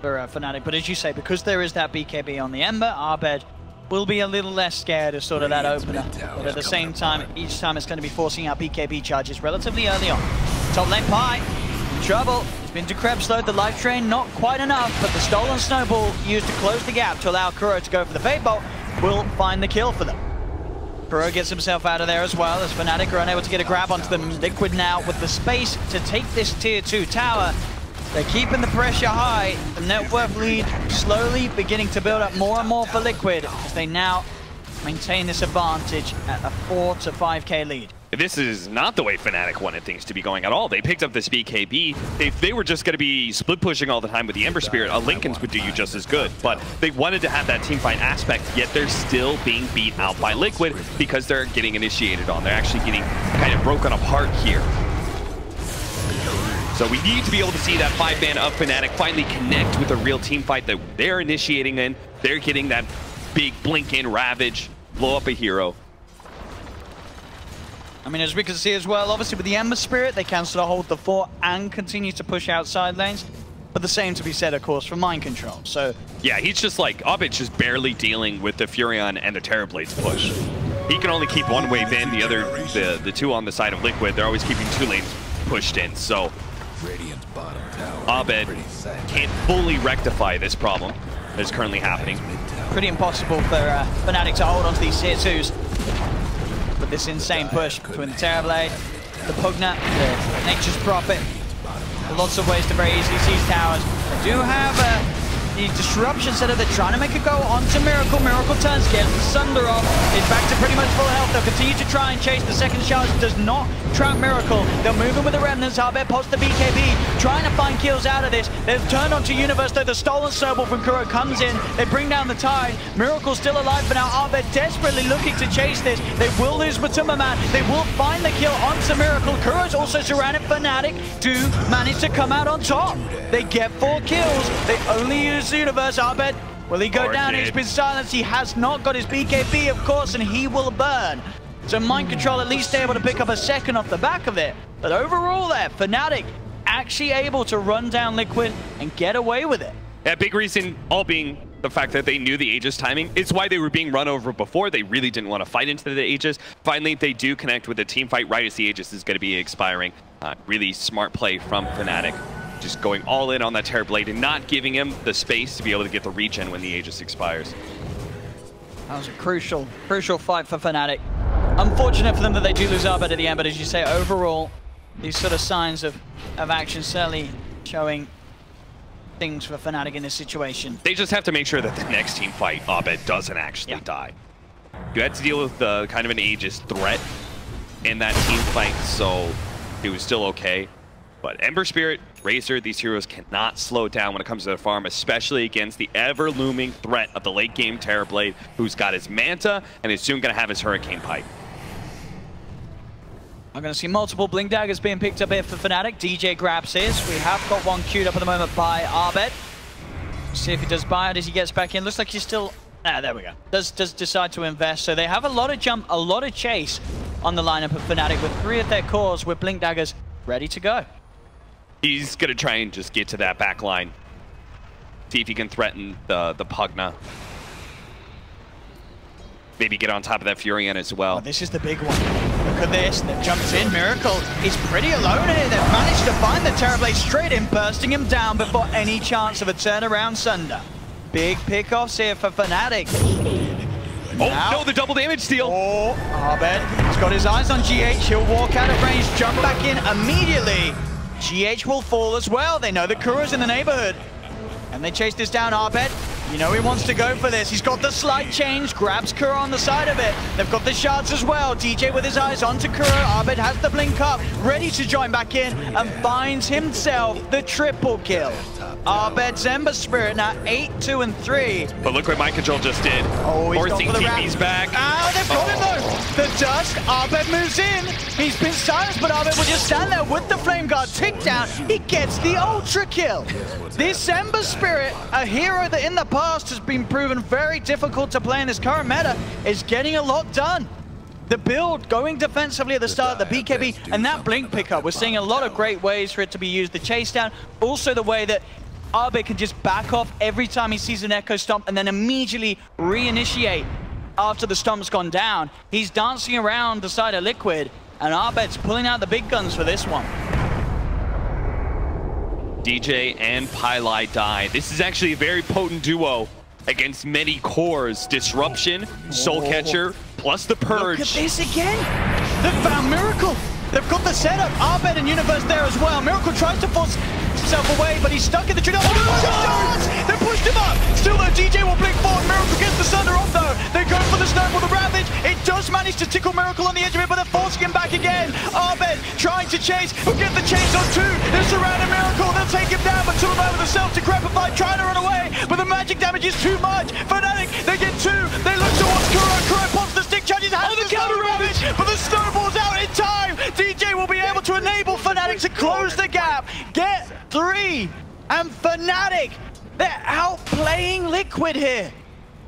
for Fnatic, but as you say, because there is that BKB on the Ember, Arbed will be a little less scared of sort of that opener, but at the same time, each time it's going to be forcing out BKB charges relatively early on. Top lane Pi, in trouble. It's been to Krebs-load, the life drain not quite enough, but the stolen snowball used to close the gap to allow Kuro to go for the Fate Bolt will find the kill for them. Kuro gets himself out of there as well, as Fnatic are unable to get a grab onto them. Liquid now with the space to take this tier 2 tower. They're keeping the pressure high. The net worth lead slowly beginning to build up more and more for Liquid as they now maintain this advantage at a 4 to 5k lead. This is not the way Fnatic wanted things to be going at all. They picked up this BKB. If they were just going to be split pushing all the time with the Ember Spirit, a Linken's would do you just as good. But they wanted to have that team fight aspect, yet they're still being beat out by Liquid because they're getting initiated on. They're actually getting kind of broken apart here. So we need to be able to see that 5-man of Fnatic finally connect with a real team fight that they're initiating in. They're getting that big blink in, ravage, blow up a hero. I mean, as we can see as well, obviously with the Ember Spirit, they can sort of hold the fort and continue to push outside lanes. But the same to be said, of course, for Mind Control. So yeah, he's just like, Abed's just barely dealing with the Furion and the Terrablade's push. He can only keep one wave in, the two on the side of Liquid. They're always keeping 2 lanes pushed in. So Abed can't fully rectify this problem that is currently happening. Pretty impossible for FNATIC to hold onto these tier 2s. With this insane push between the Terrorblade, the Pugna, the Nature's Prophet. Lots of ways to very easily seize towers. They do have the disruption setup. They're trying to make it go onto Miracle. Miracle turns, gets the Sunder off. It's back to pretty much full health. They'll continue to try and chase. The second charge does not trap Miracle. They'll move in with the Remnants. Abed posts the BKB, trying to find kills out of this. They've turned onto Universe, though. The stolen Snowball from Kuro comes in. They bring down the Tide. Miracle's still alive for now. Abed desperately looking to chase this. They will lose Matuma Man. They will find the kill onto Miracle. Kuro's also surrounded. FNATIC do manage to come out on top. They get 4 kills. They only use the Universe. Abed, will he go down? He's been silenced. He has not got his BKB, of course, and he will burn. So Mind Control at least able to pick up a second off the back of it. But overall there, FNATIC actually able to run down Liquid and get away with it. Yeah, big reason all being the fact that they knew the Aegis timing. It's why they were being run over before. They really didn't want to fight into the Aegis. Finally, they do connect with the team fight right as the Aegis is going to be expiring. Really smart play from FNATIC. Just going all in on that Terrorblade and not giving him the space to be able to get the regen when the Aegis expires. That was a crucial fight for FNATIC. Unfortunate for them that they do lose Abed at the end, but as you say, overall, these sort of signs of action certainly showing things for FNATIC in this situation. They just have to make sure that the next team fight, Abed doesn't actually die. You had to deal with the kind of an Aegis threat in that team fight, so it was still okay. But Ember Spirit, Razor, these heroes cannot slow down when it comes to their farm, especially against the ever-looming threat of the late-game Terrorblade, who's got his Manta and is soon going to have his Hurricane Pipe. I'm going to see multiple Blink Daggers being picked up here for FNATIC. DJ grabs his. We have got one queued up at the moment by Abed. See if he does buy it as he gets back in. Looks like he's still... Ah, there we go. Does decide to invest. So they have a lot of jump, a lot of chase on the lineup of FNATIC with 3 of their cores with Blink Daggers ready to go. He's going to try and just get to that back line. See if he can threaten the Pugna. Maybe get on top of that Furion as well. Oh, this is the big one. Look at this. They've jumped in. Miracle is pretty alone here. They've managed to find the Terrorblade straight in, bursting him down before any chance of a turnaround Sunder. Big pickoffs here for FNATIC. Oh, no, the double damage steal. Oh, Abed, he's got his eyes on GH. He'll walk out of range, jump back in immediately. GH will fall as well. They know the Kuro's in the neighborhood. And they chase this down. Abed, you know he wants to go for this. He's got the slight change, grabs Kuro on the side of it. They've got the shards as well. DJ with his eyes onto Kuro. Abed has the blink up, ready to join back in, and finds himself the triple kill. Abed's Ember Spirit now 8, 2, and 3. But look what Mind Control just did. Oh, he's forcing TP's back. Ah, they've got him though. The dust. Abed moves in. He's been silenced, but Abed will just stand there with the Flame Guard tick down. He gets the ultra kill. This Ember Spirit, a hero that in the past has been proven very difficult to play in this current meta, is getting a lot done. The build going defensively at the start, the BKB, and that blink pickup. We're seeing a lot of great ways for it to be used. The chase down, also the way that Abed can just back off every time he sees an Echo Stomp and then immediately reinitiate after the Stomp's gone down. He's dancing around the side of Liquid, and Abed's pulling out the big guns for this one. DJ and Pylai die. This is actually a very potent duo against many cores. Disruption, Soul Catcher, plus the Purge. Look at this again. They've found Miracle. They've got the setup. Abed and Universe there as well. Miracle tries to force himself away, but he's stuck in the tree. They pushed him up. Still though, DJ will blink forward. Miracle gets the Sunder off though. They go for the Snowball, the Ravage. It does manage to tickle Miracle on the edge of it, but they're forcing him back again. Abed trying to chase. He'll get the chase on 2. They're surrounding Miracle. They'll take him down, but 2 of them over the self-decrepify, trying to run away. But the magic damage is too much. FNATIC, they get 2. They look towards Kuro. Kuro pops the stick charges, has the counter Ravage, but the Snowball's out in time. DJ will be able to enable FNATIC to close the gap. Get 3. And FNATIC, they're outplaying Liquid here.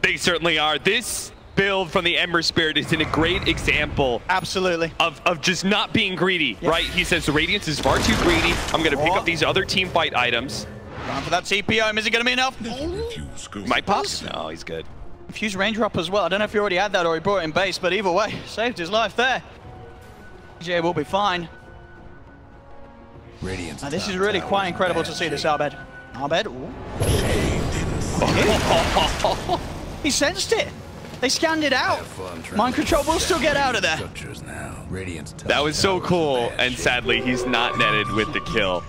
They certainly are. This build from the Ember Spirit is in a great example. Absolutely. Of just not being greedy, right? He says the Radiance is far too greedy. I'm going to pick up these other team fight items. Going for that TPO. Is it going to be enough? Might pass? No, he's good. Fuse range drop as well. I don't know if he already had that or he brought it in base, but either way, saved his life there. DJ will be fine. Now, this is really quite incredible to see this Abed. Abed, ooh. He sensed it. They scanned it out. Mind control will still get out of there. That was so cool, and sadly, he's not netted with the kill.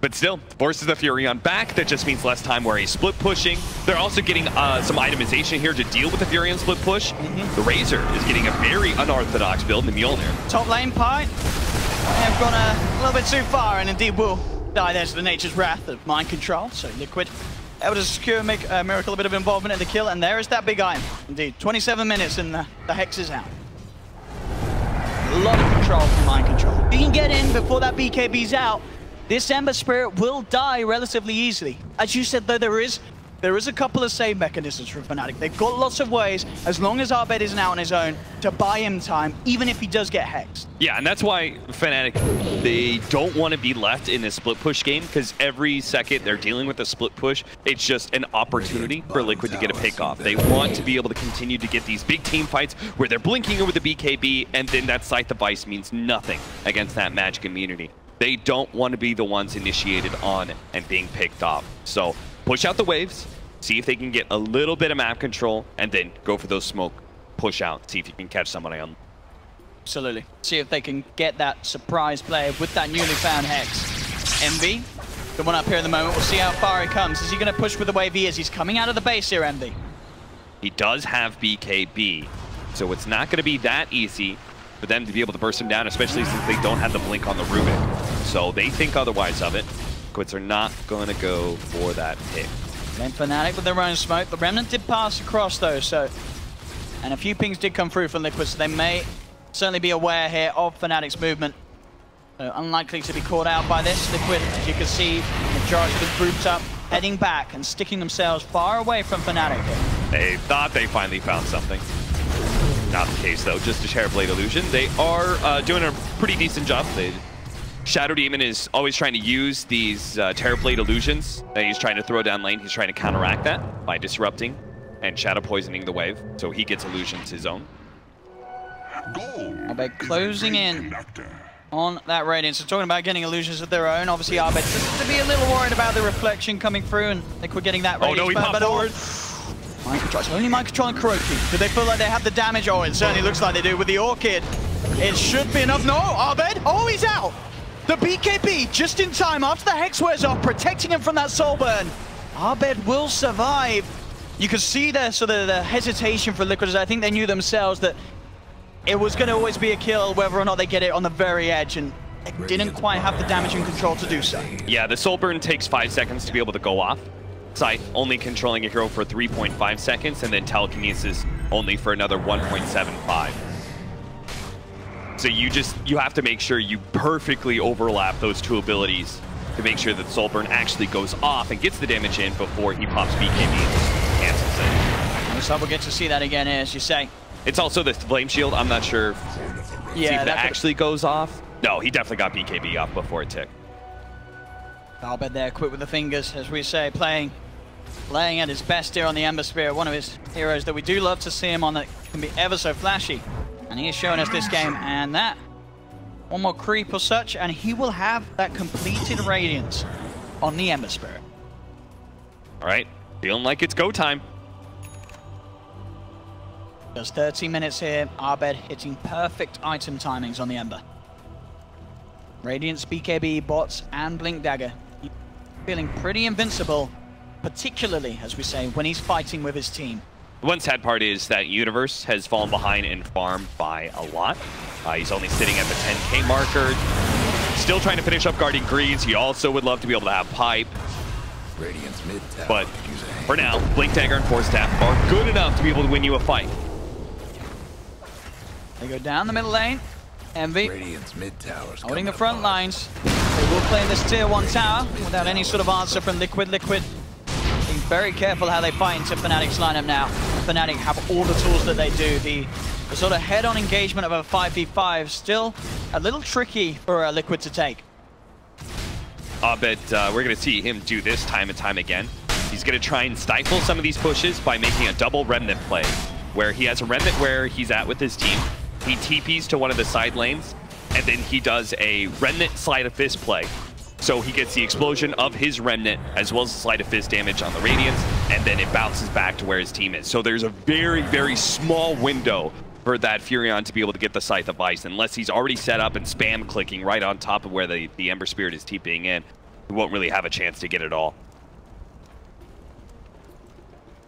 But still, forces the Furion back. That just means less time where he's split pushing. They're also getting some itemization here to deal with the Furion split push. The Razor is getting a very unorthodox build in the Mjolnir. Top lane Pi have gone a little bit too far, and indeed will die there to the Nature's Wrath of Mind Control. So Liquid able to secure, make Miracle a bit of involvement in the kill, and there is that big item. Indeed, 27 minutes and the Hex is out. A lot of control from Mind Control. If you can get in before that BKB's out, this Ember Spirit will die relatively easily. As you said, though, there is a couple of save mechanisms for FNATIC. They've got lots of ways, as long as Abed isn't out on his own, to buy him time, even if he does get hexed. Yeah, and that's why FNATIC, they don't want to be left in this split push game, because every second they're dealing with a split push, it's just an opportunity for Liquid to get a pick off. They want to be able to continue to get these big team fights where they're blinking over the BKB, and then that Scythe of Ice means nothing against that Magic immunity. They don't want to be the ones initiated on and being picked off. So push out the waves, see if they can get a little bit of map control, and then go for those smoke, push out, see if you can catch somebody on. Absolutely. See if they can get that surprise play with that newly found Hex. Envy, the one up here at the moment. We'll see how far he comes. Is he going to push with the wave he is? He's coming out of the base here, Envy. He does have BKB, so it's not going to be that easy for them to be able to burst him down, especially since they don't have the blink on the Rubik. So they think otherwise of it. Quits are not going to go for that pick. Then FNATIC with their own smoke. The Remnant did pass across though, so... And a few pings did come through from Liquid, so they may certainly be aware here of FNATIC's movement. So unlikely to be caught out by this. Liquid, as you can see, the majority of the groups up, heading back and sticking themselves far away from FNATIC here. They thought they finally found something. Not the case though, just a Terrorblade illusion. They are doing a pretty decent job. Shadow Demon is always trying to use these Terrorblade illusions that he's trying to throw down lane. He's trying to counteract that by disrupting and Shadow poisoning the wave, so he gets illusions his own. Abed closing in on that Radiance. So talking about getting illusions of their own, obviously Abed seems to be a little worried about the reflection coming through, and Liquid getting that Radiance. Oh no, he popped forward. Mind control. It's only mind control and Kuroki. Do they feel like they have the damage? Oh, it certainly looks like they do with the Orchid. It should be enough. No, Abed. Oh, he's out. The BKB just in time after the Hex wears off, protecting him from that soul burn. Abed will survive. You can see there sort of the hesitation for Liquid, as I think they knew themselves that it was going to always be a kill, whether or not they get it on the very edge, and they didn't quite have the damage and control to do so. Yeah, the soul burn takes 5 seconds to be able to go off. Scythe only controlling a hero for 3.5 seconds, and then telekinesis only for another 1.75. So you have to make sure you perfectly overlap those two abilities to make sure that soul burn actually goes off and gets the damage in before he pops BKB and cancels it. Looks like we'll get to see that again, as you say. It's also the flame shield. I'm not sure see if that actually goes off. No, he definitely got BKB off before it ticked. Abed there, quick with the fingers, as we say, playing at his best here on the Ember Spirit, one of his heroes that we do love to see him on, that can be ever so flashy. And he is showing us this game, and that one more creep or such, and he will have that completed Radiance on the Ember Spirit. All right, feeling like it's go time. Just 30 minutes here, Abed hitting perfect item timings on the Ember. Radiance, BKB, bots, and Blink Dagger. Feeling pretty invincible, particularly, as we say, when he's fighting with his team. The one sad part is that Universe has fallen behind in farm by a lot. He's only sitting at the 10K marker. Still trying to finish up Guardian Greaves. He also would love to be able to have Pipe. But for now, Blink Dagger and Force Staff are good enough to be able to win you a fight. They go down the middle lane. Envy holding the front lines. They will play in this tier 1 tower without any sort of answer from Liquid. Liquid being very careful how they fight into FNATIC's lineup now. FNATIC have all the tools that they do. The sort of head-on engagement of a 5v5 still a little tricky for Liquid to take. Abed, we're going to see him do this time and time again. He's going to try and stifle some of these pushes by making a double remnant play, where he has a remnant where he's at with his team. He TPs to one of the side lanes, and then he does a remnant sleight of fist play. So he gets the explosion of his remnant as well as the sleight of fist damage on the Radiance, and then it bounces back to where his team is. So there's a very, very small window for that Furion to be able to get the Scythe of Ice, unless he's already set up and spam clicking right on top of where the Ember Spirit is TPing in. He won't really have a chance to get it all.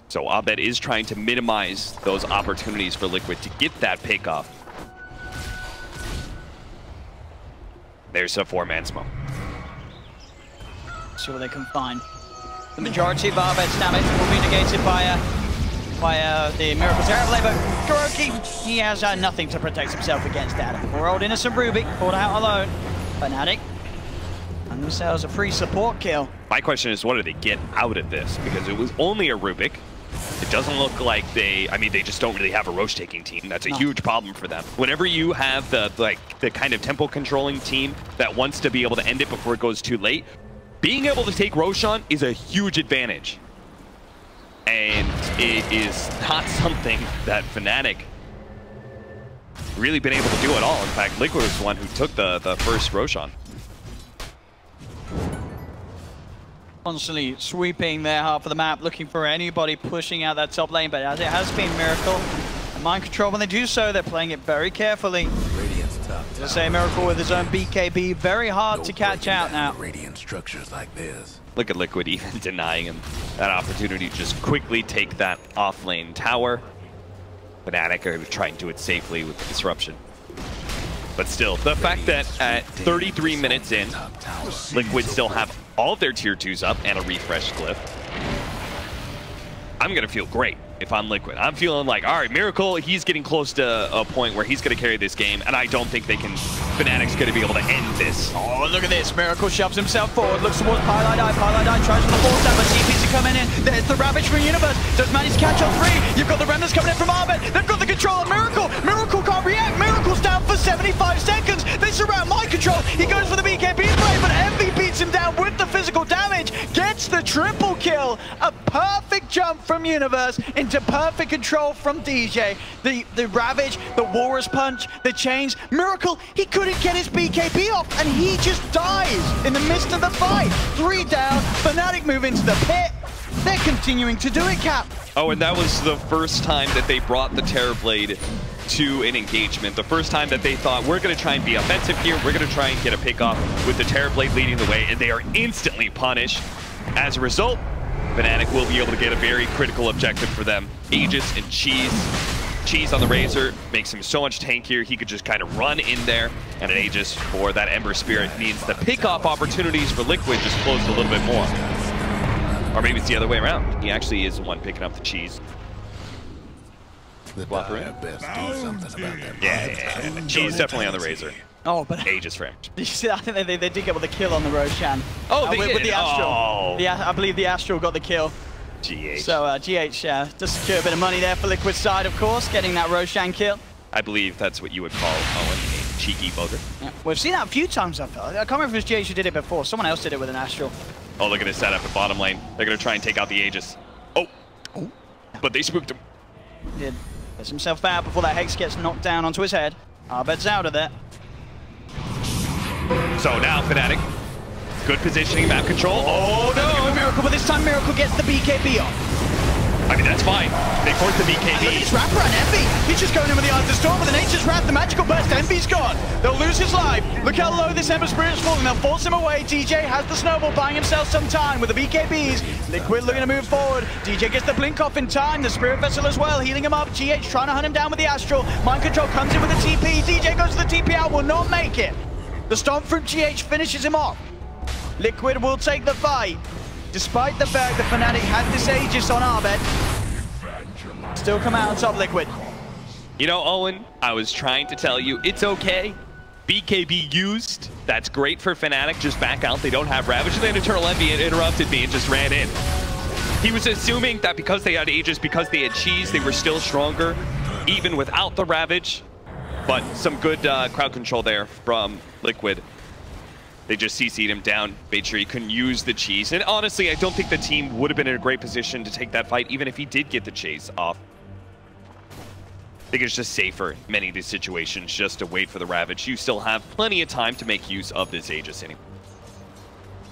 So Abed is trying to minimize those opportunities for Liquid to get that pick off. There's a 4-man smoke. See what they can find. The majority of Abed's damage will be negated by the Miracle Terror Blade, but Kuroki, he has nothing to protect himself against that. Poor old Innocent Ruby, caught out alone. FNATIC and themselves a free support kill. My question is, what do they get out of this? Because it was only a Rubik. It doesn't look like they just don't really have a Roche taking team. That's a huge problem for them. Whenever you have the kind of tempo controlling team that wants to be able to end it before it goes too late, being able to take Roshan is a huge advantage. And it is not something that FNATIC really been able to do at all. In fact, Liquid was the one who took the first Roshan. Constantly sweeping their half of the map, looking for anybody pushing out that top lane, but as it has been Miracle and Mind Control, when they do so, they're playing it very carefully. As I say, Miracle with his own BKB, very hard to catch out now. Radiant structures like this. Look at Liquid even denying him that opportunity to just quickly take that off-lane tower. FNATIC are going to try and do it safely with the disruption. But still, the fact that at 33 minutes in, Liquid still have all of their tier 2s up and a refreshed glyph, I'm going to feel great if I'm Liquid. I'm feeling like, all right, Miracle, he's getting close to a point where he's going to carry this game, and I don't think FNATIC's going to be able to end this. Oh, look at this. Miracle shoves himself forward, looks towards Pylite Eye. Pylite Eye tries for the force down, but TPs are coming in. There's the Ravage from Universe. Does manage to catch on 3. You've got the Remnants coming in from Abed. They've got the control of Miracle. Miracle can't react. Miracle's down for 75 seconds. They surround Mind Control. He goes for the BKB play, but Envy beats him down with the physical damage. Gets the triple kill. A perfect jump from Universe into perfect control from DJ. The Ravage, the Walrus Punch, the chains. Miracle, he couldn't get his BKB off, and he just dies in the midst of the fight. 3 down, FNATIC move into the pit. They're continuing to do it, Cap. Oh, and that was the first time that they brought the Terrorblade to an engagement. The first time that they thought, we're going to try and be offensive here, we're going to try and get a pick off with the Terrorblade leading the way, and they are instantly punished. As a result, FNATIC will be able to get a very critical objective for them. Aegis and Cheese. Cheese on the Razor makes him so much tankier. He could just kind of run in there, and an Aegis for that Ember Spirit means the pick-off opportunities for Liquid just closed a little bit more. Or maybe it's the other way around. He actually is the one picking up the Cheese. Yeah. Cheese definitely on the Razor. Oh, but Aegis for him. You see, I think they did get with the kill on the Roshan. Oh, they with did? the Astral. Oh. I believe the Astral got the kill. GH. So GH just secure a bit of money there for Liquid's side, of course, getting that Roshan kill. I believe that's what you would call Owen, a cheeky bugger. Yeah. We've seen that a few times, I felt. I can't remember if it was GH who did it before. Someone else did it with an Astral. Oh, look at his setup at bottom lane. They're going to try and take out the Aegis. Oh. But they spooked him. Did. Gets himself out before that Hex gets knocked down onto his head. Abed's out of there. So now FNATIC, good positioning, map control. Oh no! Miracle, but this time Miracle gets the BKB off. I mean, that's fine. They forced the Look at BKB. this wrap around Envy. He's just going in with the Eye of the Storm with the Nature's Wrath, the magical burst. Envy's gone. They'll lose his life. Look how low this Ember Spirit's falling. They'll force him away. DJ has the snowball, buying himself some time with the BKBs. Liquid looking to move forward. DJ gets the blink off in time. The Spirit Vessel as well, healing him up. GH trying to hunt him down with the Astral. Mind Control comes in with the TP. DJ goes to the TP out, will not make it. The Stomp from GH finishes him off. Liquid will take the fight, despite the fact that FNATIC had this Aegis on Abed. Still come out on top, Liquid. You know, Owen, I was trying to tell you, it's okay. BKB used. That's great for FNATIC. Just back out. They don't have Ravage. Then Eternal Envy interrupted me and just ran in. He was assuming that because they had Aegis, because they had Cheese, they were still stronger, even without the Ravage. But some good crowd control there from Liquid. They just CC'd him down, made sure he couldn't use the cheese. And honestly, I don't think the team would have been in a great position to take that fight, even if he did get the chase off. I think it's just safer in many of these situations just to wait for the Ravage. You still have plenty of time to make use of this Aegis anyway.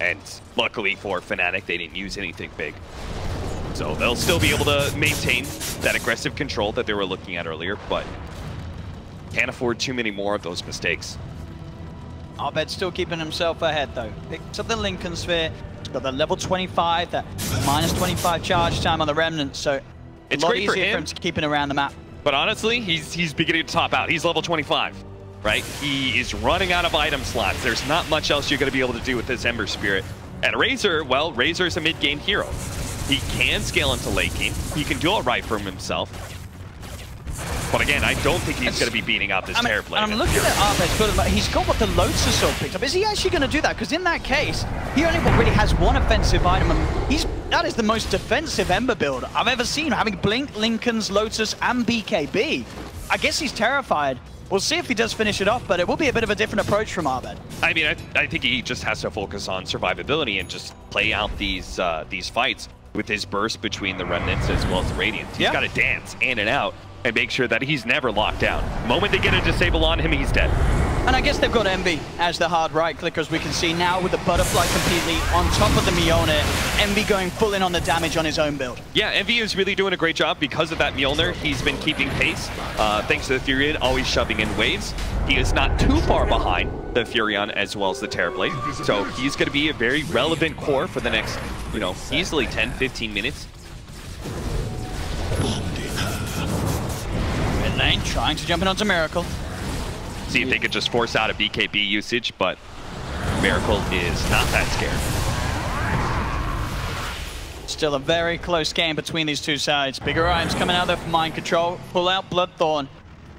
And luckily for FNATIC, they didn't use anything big. So they'll still be able to maintain that aggressive control that they were looking at earlier, but can't afford too many more of those mistakes. Abed's still keeping himself ahead though. Picks up the Lincoln Sphere. He's got the level 25, that minus 25 charge time on the Remnant, so it's a lot great for easier him to keep it around the map. But honestly, he's beginning to top out. He's level 25, right? He is running out of item slots. There's not much else you're going to be able to do with this Ember Spirit. And Razor, well, Razor's a mid-game hero. He can scale into late game. He can do it right for himself. But again, I don't think he's going to be beating out this Terrorblade. I'm looking at Abed's build, but he's got what the Lotus Sword picked up. Is he actually going to do that? Because in that case, he only really has one offensive item, and that is the most defensive Ember build I've ever seen, having Blink, Lincoln's, Lotus, and BKB. I guess he's terrified. We'll see if he does finish it off, but it will be a bit of a different approach from Abed. I mean, I think he just has to focus on survivability and just play out these fights with his burst between the Remnants as well as the Radiants. He's got to dance in and out and make sure that he's never locked down. The moment they get a disable on him, he's dead. And I guess they've got Envy as the hard right clicker, as we can see now with the Butterfly completely on top of the Mjolnir. Envy going full in on the damage on his own build. Yeah, Envy is really doing a great job because of that Mjolnir. He's been keeping pace, thanks to the Furion always shoving in waves. He is not too far behind the Furion as well as the Terrorblade. So he's going to be a very relevant core for the next, easily 10-15 minutes. Mid lane trying to jump in onto Miracle. See if they could just force out a BKB usage, but Miracle is not that scared. Still a very close game between these two sides. Bigger items coming out there for Mind Control. Pull out Bloodthorn.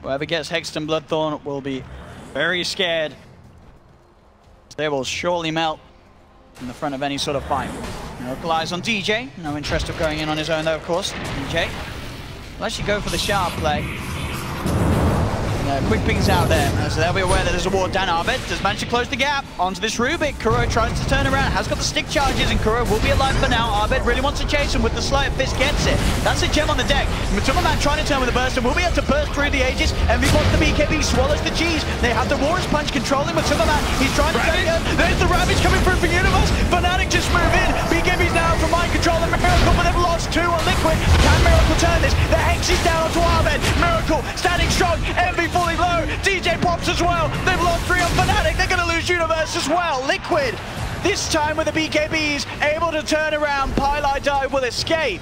Whoever gets Hexed and Bloodthorn will be very scared. They will surely melt in the front of any sort of fight. Miracle eyes on DJ. No interest of going in on his own though, of course. DJ will actually go for the sharp play. Quick pings out there, so they'll be aware that there's a ward down. Abed does manage to close the gap onto this Rubik. Kuro tries to turn around, has got the stick charges, and Kuro will be alive for now. Abed really wants to chase him with the Sleight of Fist, gets it. That's a gem on the deck. Matuma Man trying to turn with a burst, and will be able to burst through the Aegis. Envy wants the BKB, swallows the cheese. They have the Warrior's Punch controlling Matuma Man. He's trying to take it. There's the Ravage coming through for Universe. FNATIC just move in. BKB's now from Mind Control and Miracle, but they've lost two on Liquid. Can Miracle turn this? The Hex is down onto Abed. Miracle standing strong. Envy fully low. DJ pops as well. They've lost three on FNATIC. They're going to lose Universe as well. Liquid, this time with the BKBs, able to turn around. Pylai Dive will escape.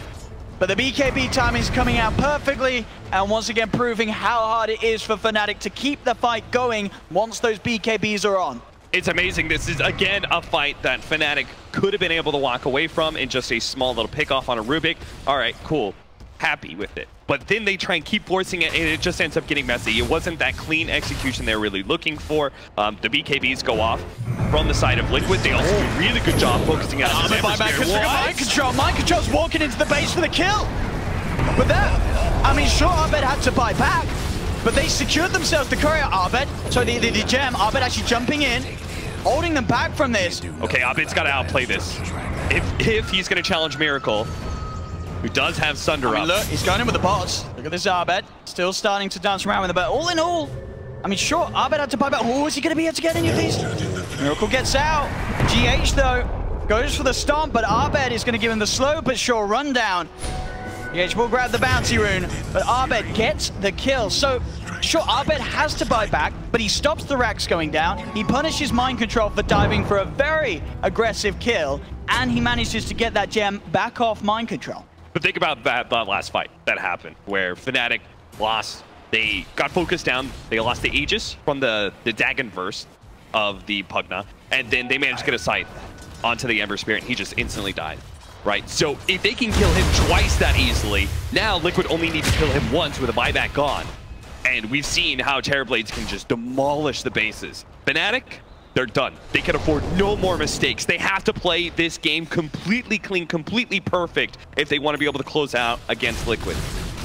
But the BKB timing is coming out perfectly, and once again proving how hard it is for FNATIC to keep the fight going once those BKBs are on. It's amazing. This is, again, a fight that FNATIC could have been able to walk away from in just a small little pick-off on a Rubik. All right, cool. Happy with it. But then they try and keep forcing it, and it just ends up getting messy. It wasn't that clean execution they're really looking for. The BKBs go off from the side of Liquid. They also do a really good job focusing on the Mind Control. Mind Control's walking into the base for the kill. But that, I mean, sure, Abed had to buy back, but they secured themselves the courier. Abed, so the gem, Abed actually jumping in, holding them back from this. Okay, Abed's got to outplay this. If he's going to challenge Miracle, who does have Sunder up. Look, he's going in with the bots. Look at this Abed, still starting to dance around with the bat. All in all, I mean, sure, Abed had to buy back. Oh, is he going to be able to get any of these? Miracle gets out. GH, though, goes for the stomp, but Abed is going to give him the slow but sure rundown. GH will grab the bounty rune, but Abed gets the kill. So, sure, Abed has to buy back, but he stops the racks going down. He punishes Mind Control for diving for a very aggressive kill, and he manages to get that gem back off Mind Control. But think about that last fight that happened, where FNATIC lost. They got focused down. They lost the Aegis from the Dagonverse of the Pugna, and then they managed to get a sight onto the Ember Spirit, and he just instantly died. Right? So if they can kill him twice that easily, now Liquid only need to kill him once with a buyback gone. And we've seen how Terrorblades can just demolish the bases. FNATIC, they're done. They can afford no more mistakes. They have to play this game completely clean, completely perfect if they want to be able to close out against Liquid.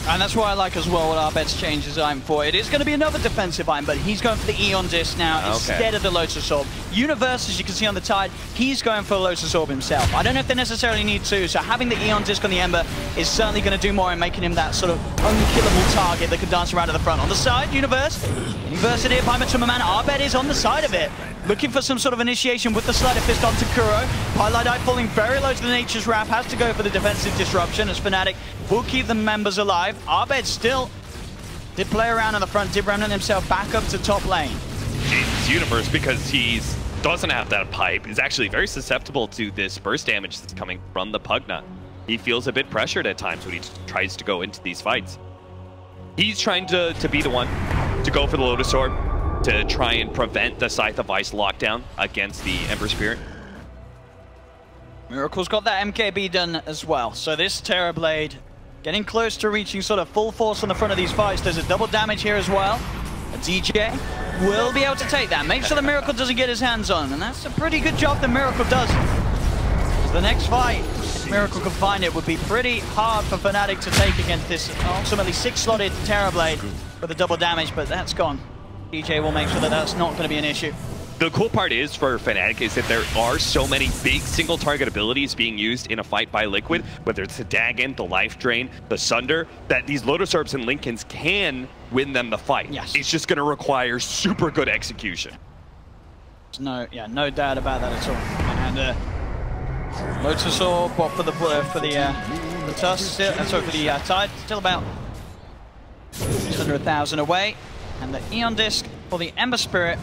And that's why I like as well what Arbet's changed his item for. It is going to be another defensive item, but he's going for the Eon Disc now instead of the Lotus Orb. Universe, as you can see on the Tide, he's going for the Lotus Orb himself. I don't know if they necessarily need to, so having the Eon Disc on the Ember is certainly going to do more in making him that sort of unkillable target that can dance around to the front. On the side, Universe here by Matsumaman. Arbet is on the side of it, looking for some sort of initiation with the Slider Fist onto Kuro. Pylite falling very low to the Nature's Wrath, has to go for the defensive disruption as Fnatic will keep the members alive. Arbet still did play around on the front, did remnant himself back up to top lane. Jesus, Universe, because he doesn't have that pipe, is actually very susceptible to this burst damage that's coming from the Pugna. He feels a bit pressured at times when he tries to go into these fights. He's trying to be the one to go for the Lotus Orb to try and prevent the Scythe of Ice lockdown against the Ember Spirit. Miracle's got that MKB done as well. So this Terrorblade getting close to reaching sort of full force on the front of these fights. There's a double damage here as well. A DJ will be able to take that. Make sure the Miracle doesn't get his hands on. And that's a pretty good job the Miracle does. The next fight, if Miracle can find it, would be pretty hard for Fnatic to take against this ultimately 6-slotted Terrorblade with a double damage, but that's gone. DJ will make sure that that's not going to be an issue. The cool part is for Fnatic is that there are so many big single target abilities being used in a fight by Liquid, whether it's the Dagon, the Life Drain, the Sunder, that these Lotus Orbs and Lincolns can win them the fight. Yes. It's just going to require super good execution. No doubt about that at all. And Lotus Orb for the Tusk, for the Tide, still about just under 1,000 away, and the Eon Disc for the Ember Spirit.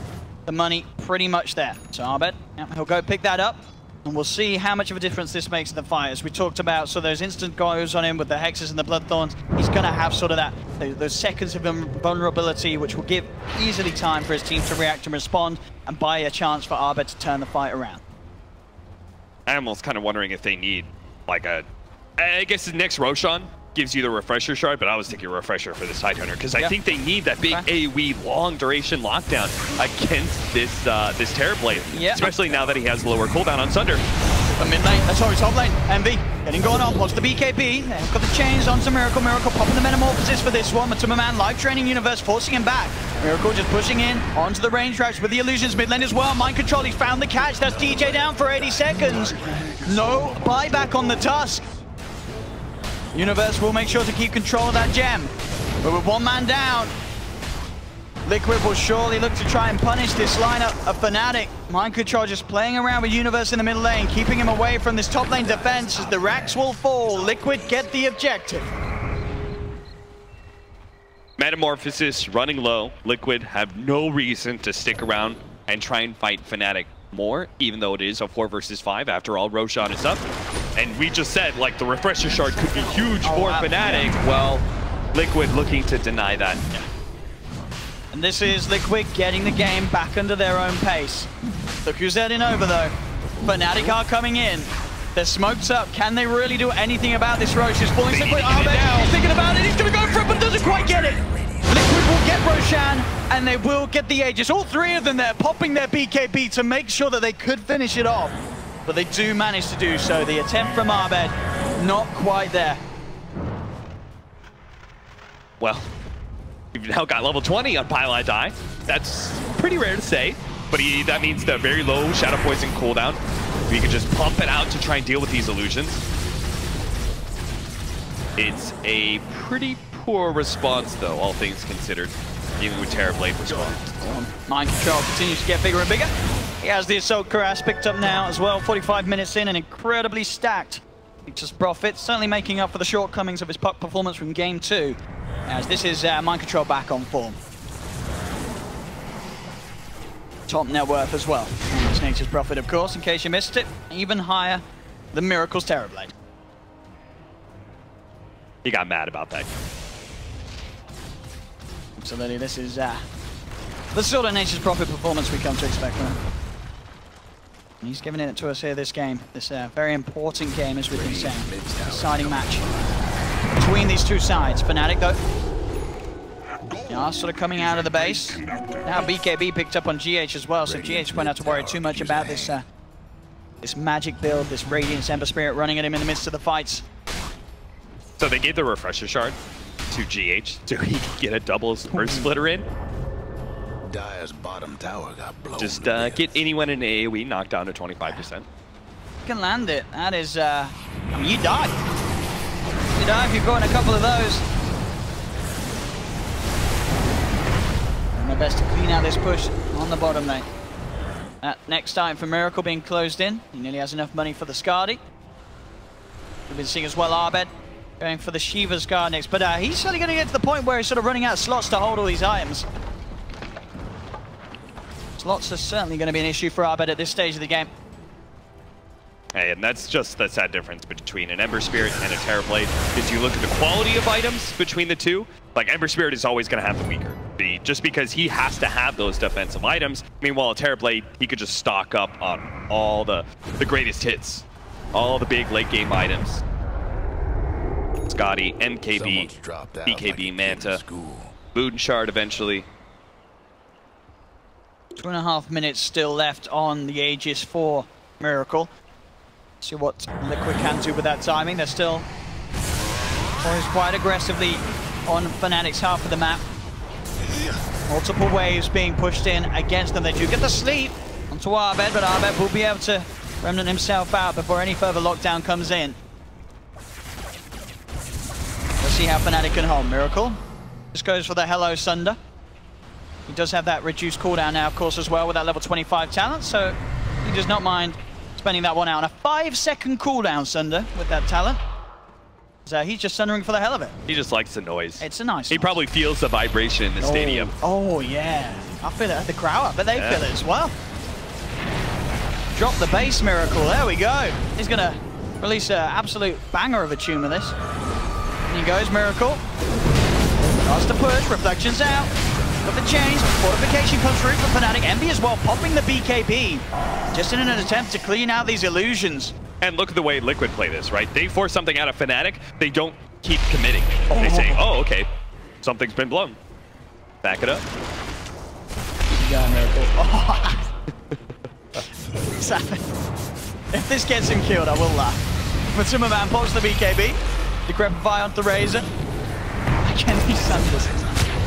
The money pretty much there. So Arbet, he'll go pick that up, and we'll see how much of a difference this makes in the fight. As we talked about, so those instant goes on him with the Hexes and the Bloodthorns, he's going to have sort of that, those seconds of vulnerability, which will give easily time for his team to react and respond, and buy a chance for Arbet to turn the fight around. I'm almost kind of wondering if they need, like I guess the next Roshan gives you the Refresher Shard, but I was thinking Refresher for the Tidehunter, because I think they need that big AoE long duration lockdown against this Terrorblade, especially now that he has lower cooldown on Sunder. The mid lane, sorry, top lane, Envy getting going on, wants the BKB, they've got the chains onto Miracle popping the Metamorphosis for this one, Matsumaman live training Universe, forcing him back. Miracle just pushing in onto the range traps with the illusions mid lane as well. Mind control, he's found the catch, that's DJ down for 80 seconds. No buyback on the Tusk. Universe will make sure to keep control of that gem. But with one man down, Liquid will surely look to try and punish this lineup of Fnatic. Mind control just playing around with Universe in the middle lane, keeping him away from this top lane defense as the racks will fall. Liquid get the objective. Metamorphosis running low. Liquid have no reason to stick around and try and fight Fnatic more, even though it is a 4 versus 5. After all, Roshan is up. And we just said, like, the Refresher Shard could be huge for Fnatic. Yeah. Well, Liquid looking to deny that. Yeah. And this is Liquid getting the game back under their own pace. Look who's heading over, though. Fnatic are coming in. They're smoked up. Can they really do anything about this Rosh? He's falling Liquid. He's thinking about it. He's going to go for it, but doesn't quite get it. Liquid will get Roshan, and they will get the Aegis. All three of them there popping their BKB to make sure that they could finish it off. But they do manage to do so. The attempt from Arbet, not quite there. Well, you've now got level 20 on Pylite Die. That's pretty rare to say, but that means the very low Shadow Poison cooldown. You can just pump it out to try and deal with these illusions. It's a pretty poor response, though, all things considered, even with Terrorblade response. Mind control continues to get bigger and bigger. He has the Assault Cuirass picked up now as well, 45 minutes in and incredibly stacked. Nature's Prophet certainly making up for the shortcomings of his puck performance from Game 2, as this is Mind Control back on form. Top net worth as well. And it's Nature's Prophet, of course, in case you missed it. Even higher than Miracle's Terrorblade. He got mad about that. Absolutely, this is the sort of Nature's Prophet performance we come to expect from him. And he's giving it to us here this game. This very important game, as we've been saying. Deciding match between these two sides. Fnatic, though, they are sort of coming out of the base. Now BKB picked up on GH as well, so GH won't have to worry too much about this this magic build, this Radiance Ember Spirit running at him in the midst of the fights. So they gave the Refresher Shard to GH so he can get a double burst splitter in. Dire's bottom tower got blown. Just get anyone in AoE knocked down to 25%. You can land it. That is, I mean, you die. You die if you've gotten a couple of those. And my best to clean out this push on the bottom lane. That next item for Miracle being closed in. He nearly has enough money for the Skadi. We've been seeing as well Abed going for the Shiva Scar next, but he's certainly going to get to the point where he's sort of running out of slots to hold all these items. Slots are certainly going to be an issue for Abed at this stage of the game. Hey, and that's just the sad difference between an Ember Spirit and a Terrorblade. Is you look at the quality of items between the two, like Ember Spirit is always going to have the weaker. Just because he has to have those defensive items. Meanwhile, a Terrorblade, he could just stock up on all the greatest hits. All the big late game items. Skadi, MKB, BKB, like Manta, Boon Shard eventually. 2.5 minutes still left on the Aegis for Miracle. See what Liquid can do with that timing. They're still poised quite aggressively on Fnatic's half of the map. Multiple waves being pushed in against them. They do get the sleep onto Abed, but Abed will be able to remnant himself out before any further lockdown comes in. Let's see how Fnatic can hold. Miracle just goes for the Hello Sunder. He does have that reduced cooldown now, of course, as well, with that level 25 talent, so he does not mind spending that one out on a 5-second cooldown Sunder with that talent. So he's just sundering for the hell of it. He just likes the noise. It's a nice He probably feels the vibration in the stadium. Oh, yeah. I feel it at the crowd, but they feel it as well. Drop the bass, Miracle. There we go. He's going to release an absolute banger of a tune with this. And he goes, Miracle. Starts to push. Reflections out. Got the change. Fortification comes through for Fnatic. Envy as well, popping the BKB. Just in an attempt to clean out these illusions. And look at the way Liquid play this, right? They force something out of Fnatic. They don't keep committing. They say, oh, okay. Something's been blown. Back it up. Yeah, Miracle. Oh. If this gets him killed, I will laugh. But Zimmerman pops the BKB. Decrepify onto the Razor. Again, these Sanders.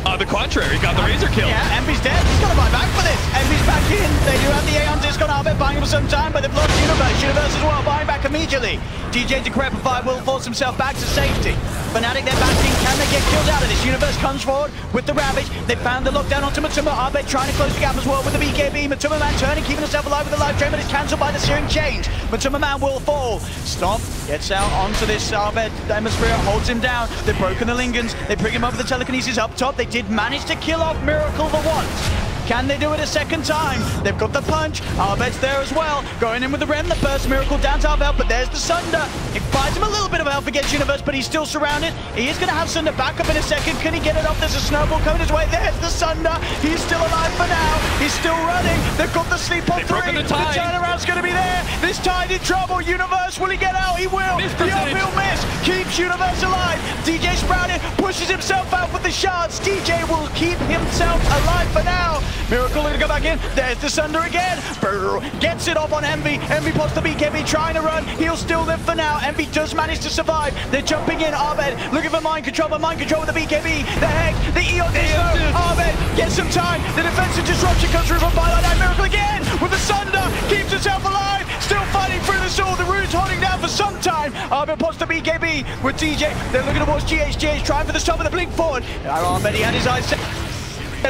The contrary, got the Razor kill. Yeah, Envy's dead. He's got to buy back for this. Envy's back in. They do have the A on Discord. Arbet buying him for some time, but they've lost Universe. Universe as well, buying back immediately. DJ Decrepify will force himself back to safety. Fnatic, they're back in. Can they get killed out of this? Universe comes forward with the Ravage. They found the lockdown onto Matuma. Arbet trying to close the gap as well with the BKB. Matuma Man turning, keeping himself alive with the life drain, but it's cancelled by the Searing Change. Matuma Man will fall. Stomp gets out onto this Arbet. Hemisphere holds him down. They've broken the Lingans. They bring him over the telekinesis up top. They did manage to kill off Miracle for once. Can they do it a second time? They've got the punch. Arbet's there as well. Going in with the Rem, the burst. Miracle down to Arbet, but there's the Sunder. It buys him a little bit of health against Universe, but he's still surrounded. He is going to have Sunder back up in a second. Can he get it off? There's a snowball coming his way. There's the Sunder. He's still alive for now. He's still running. They've got the sleep on 3. The turnaround's going to be there. This Tide in trouble. Universe, will he get out? He will. The uphill miss keeps Universe alive. DJ Sprouted pushes himself out with the shards. DJ will keep himself alive for now. Miracle going to go back in. There's the Sunder again. Brr, gets it off on Envy. Envy pops the BKB, trying to run. He'll still live for now. Envy does manage to survive. They're jumping in. Arbed looking for mind control, but mind control with the BKB. The Hex, the Eon Disco. Arbed gets some time. The defensive disruption comes through from Byline. Miracle again with the Sunder. Keeps himself alive. Still fighting through the sword. The Rune's holding down for some time. Arbed pops the BKB with DJ. They're looking towards GH. GH trying for the stop of the blink forward. Arbed, he had his eyes set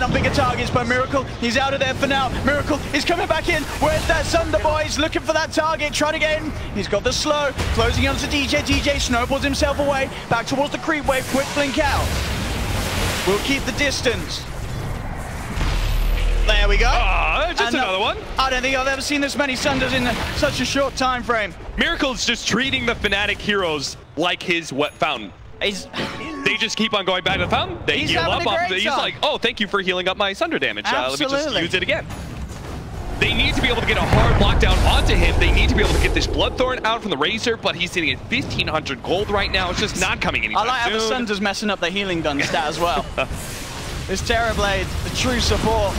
on bigger targets, but Miracle, he's out of there for now. Miracle is coming back in. Where's that Sunder, boys? Looking for that target, trying to get in. He's got the slow, closing onto DJ. DJ snowballs himself away, back towards the creep wave. Quick blink out. We'll keep the distance. There we go. Just another one. I don't think I've ever seen this many Sunders in such a short time frame. Miracle's just treating the Fnatic heroes like his wet fountain. They just keep on going back to the fountain. They heal up. He's like, oh, thank you for healing up my Sunder damage. Let me just use it again. They need to be able to get a hard lockdown onto him. They need to be able to get this Bloodthorn out from the Razor, but he's sitting at 1,500 gold right now. It's just not coming anytime soon. I like how the Sunder's messing up the healing gun stat as well. This Terrorblade, the true support.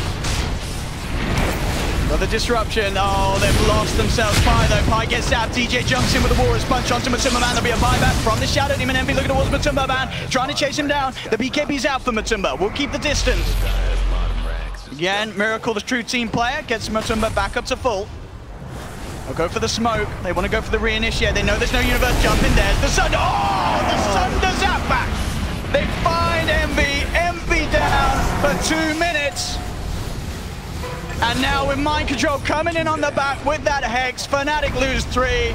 But the disruption, oh, they've lost themselves. Pi though, Pi gets zapped. DJ jumps in with the Warriors punch onto Matumba Man. There'll be a buyback from the Shadow Demon. Envy looking towards Matumba Man, trying to chase him down. The BKB's out for Matumba. We'll keep the distance. Again, Miracle, the true team player, gets Matumba back up to full. They'll go for the smoke. They want to go for the reinitiate. They know there's no universe jump in there. The Sun, oh, the Sunder zap back. They find Envy. Envy down for 2 minutes. And now with Mind Control coming in on the back with that Hex, Fnatic lose 3.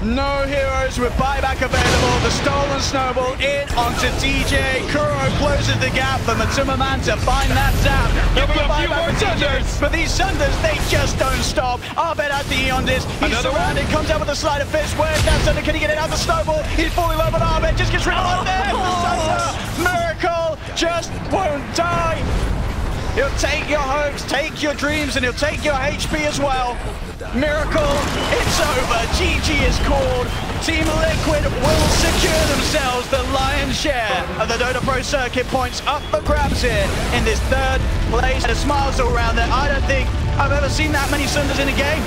No heroes with buyback available. The stolen snowball in onto DJ. Kuro closes the gap for Matumba Man to find that zap. Give him a few more Sunders. But these Sunders, they just don't stop. Arbed at the Eon Disc. He's surrounded, comes out with a sleight of fist. Where's that Sunder? Can he get it out the snowball? He's falling low, but Arbed just gets rid of it. There's the Sunder. Miracle just won't die. He'll take your hopes, take your dreams, and he'll take your HP as well. Miracle, it's over. GG is called. Team Liquid will secure themselves the lion's share of the Dota Pro Circuit points up for grabs here in this 3rd place. There's smiles all around there. I don't think I've ever seen that many Sunders in a game.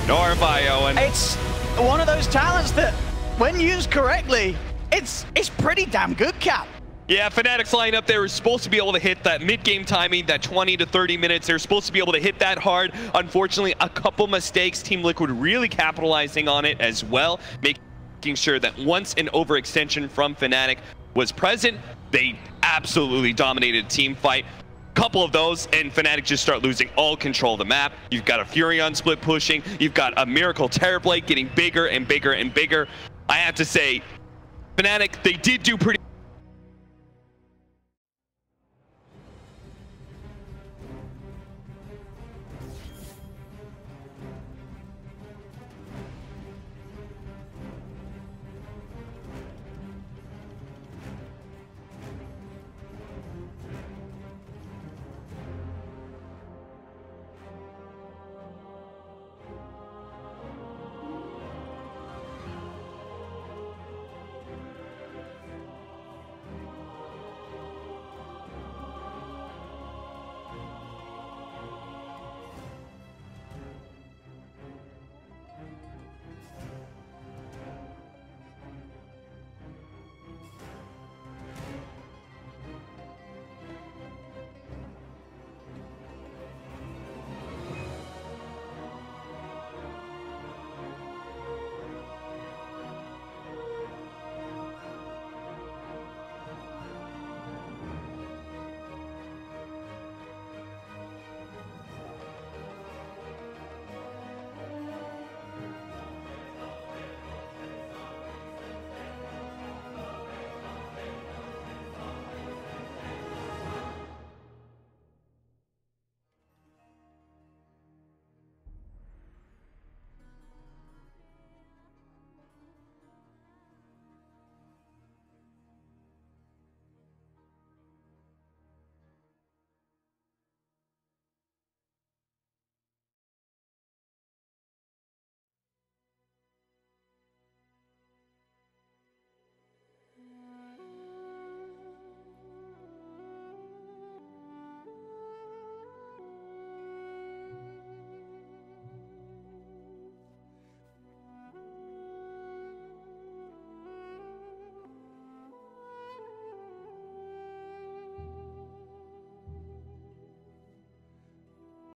Nor have I, Owen. It's one of those talents that, when used correctly, it's pretty damn good, Cap. Yeah, Fnatic's lineup there is supposed to be able to hit that mid-game timing, that 20 to 30 minutes. They're supposed to be able to hit that hard. Unfortunately, a couple mistakes. Team Liquid really capitalizing on it as well, making sure that once an overextension from Fnatic was present, they absolutely dominated a team fight. Couple of those, and Fnatic just start losing all control of the map. You've got a Furion split pushing. You've got a Miracle Terrorblade getting bigger and bigger and bigger. I have to say, Fnatic, they did do pretty